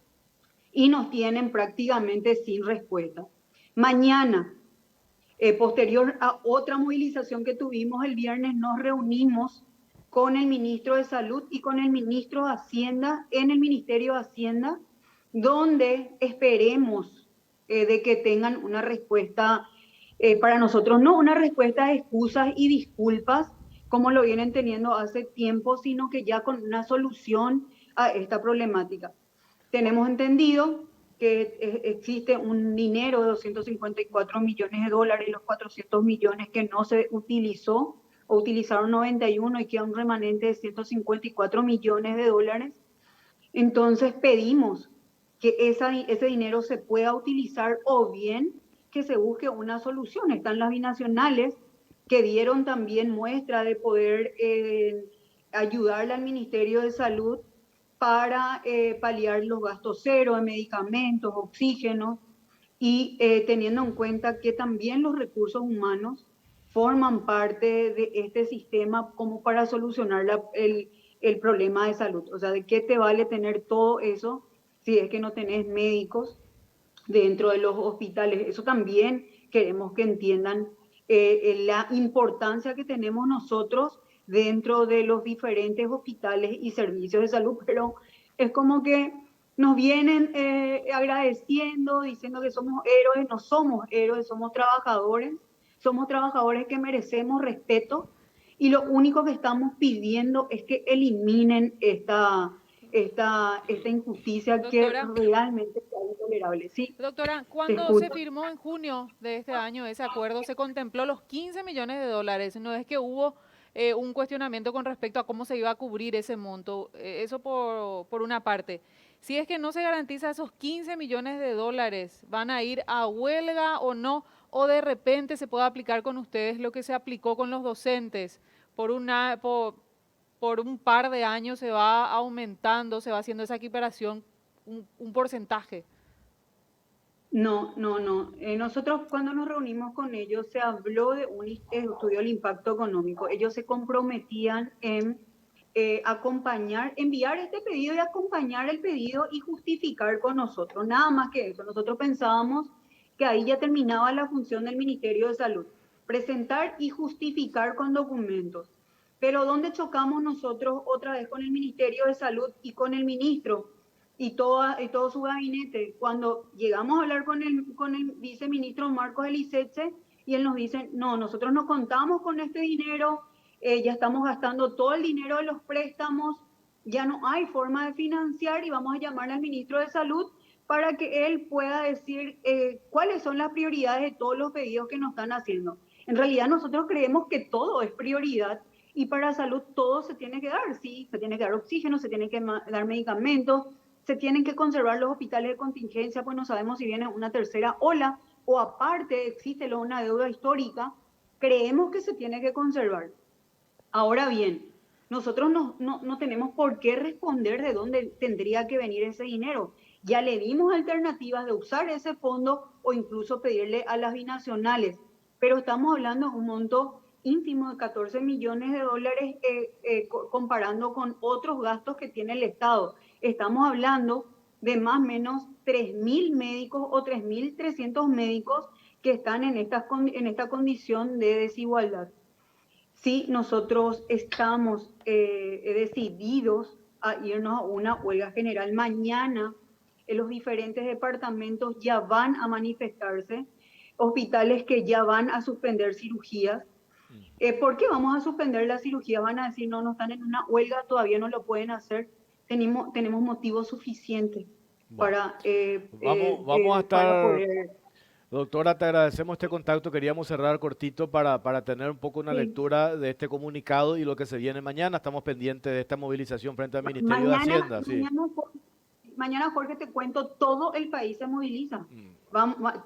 y nos tienen prácticamente sin respuesta. Mañana, posterior a otra movilización que tuvimos el viernes, nos reunimos con el ministro de Salud y con el ministro de Hacienda en el Ministerio de Hacienda, donde esperemos de que tengan una respuesta, para nosotros no una respuesta de excusas y disculpas, como lo vienen teniendo hace tiempo, sino que ya con una solución a esta problemática. Tenemos entendido que existe un dinero de 254 millones de dólares, los 400 millones que no se utilizó, o utilizaron 91 y queda un remanente de 154 millones de dólares. Entonces pedimos que ese dinero se pueda utilizar, o bien que se busque una solución. Están las binacionales que dieron también muestra de poder ayudarle al Ministerio de Salud para paliar los gastos cero de medicamentos, oxígeno, y teniendo en cuenta que también los recursos humanos forman parte de este sistema como para solucionar el problema de salud. O sea, ¿de qué te vale tener todo eso si es que no tenés médicos dentro de los hospitales? Eso también queremos que entiendan la importancia que tenemos nosotros dentro de los diferentes hospitales y servicios de salud, pero es como que nos vienen agradeciendo, diciendo que somos héroes. No somos héroes, somos trabajadores que merecemos respeto, y lo único que estamos pidiendo es que eliminen esta injusticia, Doctora, que realmente es intolerable. Sí, doctora, te cuando escucho. se firmó en junio de este año ese acuerdo, se contempló los 15 millones de dólares. No es que hubo un cuestionamiento con respecto a cómo se iba a cubrir ese monto. Eso por una parte. Si es que no se garantiza esos 15 millones de dólares, ¿van a ir a huelga o no? ¿O de repente se puede aplicar con ustedes lo que se aplicó con los docentes? Por un par de años se va aumentando, se va haciendo esa equiparación, un porcentaje. No. Nosotros cuando nos reunimos con ellos se habló de un estudio del impacto económico. Ellos se comprometían en acompañar, enviar este pedido y acompañar el pedido y justificar con nosotros. Nada más que eso. Nosotros pensábamos que ahí ya terminaba la función del Ministerio de Salud, presentar y justificar con documentos. Pero ¿dónde chocamos nosotros otra vez con el Ministerio de Salud y con el ministro y todo su gabinete? Cuando llegamos a hablar con el viceministro Marcos Eliseche, y él nos dice, no, nosotros no contamos con este dinero, ya estamos gastando todo el dinero de los préstamos, ya no hay forma de financiar, y vamos a llamar al ministro de Salud para que él pueda decir cuáles son las prioridades de todos los pedidos que nos están haciendo. En realidad nosotros creemos que todo es prioridad, y para salud todo se tiene que dar, sí, se tiene que dar oxígeno, se tiene que dar medicamentos, se tienen que conservar los hospitales de contingencia, pues no sabemos si viene una tercera ola, o aparte existe una deuda histórica, creemos que se tiene que conservar. Ahora bien, nosotros no tenemos por qué responder de dónde tendría que venir ese dinero. Ya le dimos alternativas de usar ese fondo o incluso pedirle a las binacionales, pero estamos hablando de un monto ínfimo de 14 millones de dólares comparando con otros gastos que tiene el Estado. Estamos hablando de más o menos 3.000 médicos o 3.300 médicos que están en esta condición de desigualdad. Sí, nosotros estamos decididos a irnos a una huelga general. Mañana los diferentes departamentos ya van a manifestarse, hospitales que ya van a suspender cirugías. ¿Por qué vamos a suspender las cirugías? Van a decir, no están en una huelga, todavía no lo pueden hacer. Tenemos motivos suficientes para vamos a estar... para poder... Doctora, te agradecemos este contacto. Queríamos cerrar cortito para tener un poco una lectura de este comunicado y lo que se viene mañana. Estamos pendientes de esta movilización frente al Ministerio de Hacienda. Sí. Mañana, Jorge, te cuento, todo el país se moviliza.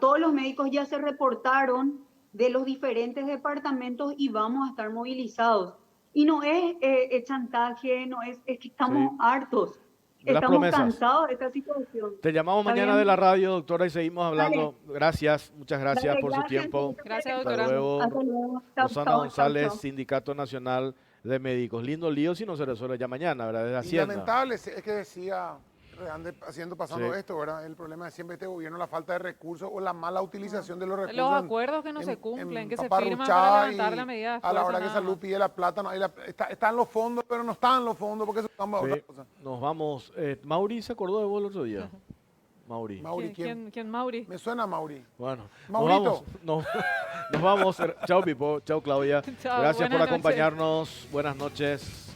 Todos los médicos ya se reportaron de los diferentes departamentos y vamos a estar movilizados. Y no es chantaje, no es que estamos hartos, De las estamos promesas. cansados de esta situación. Te llamamos ¿Está mañana bien? de la radio, doctora, y seguimos hablando. Gracias, muchas gracias Dale, por su gracias. tiempo. Gracias, Hasta doctora. luego. Hasta luego. Chao, Rosana chao, González, chao. Sindicato Nacional de Médicos. Lindo lío si no se resuelve ya mañana, ¿verdad? Desde Y Hacienda. lamentable es que decía, pasando Sí. esto, ¿verdad? El problema de siempre este gobierno, la falta de recursos o la mala utilización de los recursos. Los en- acuerdos que no se en cumplen, que se paparruchada firman para levantar y la medida de a la fuerza, hora que nada Salud más. pide la plata, está en los fondos, pero no están en los fondos porque se están a otra Sí, cosa. nos vamos. Mauri se acordó de vos el otro día. Mauri. Mauri, ¿Quién Mauri? Me suena Mauri. Bueno, Maurito. nos vamos. Chao, Pipo. Chao, Claudia. Chao, Gracias por buenas noches. acompañarnos. Buenas noches.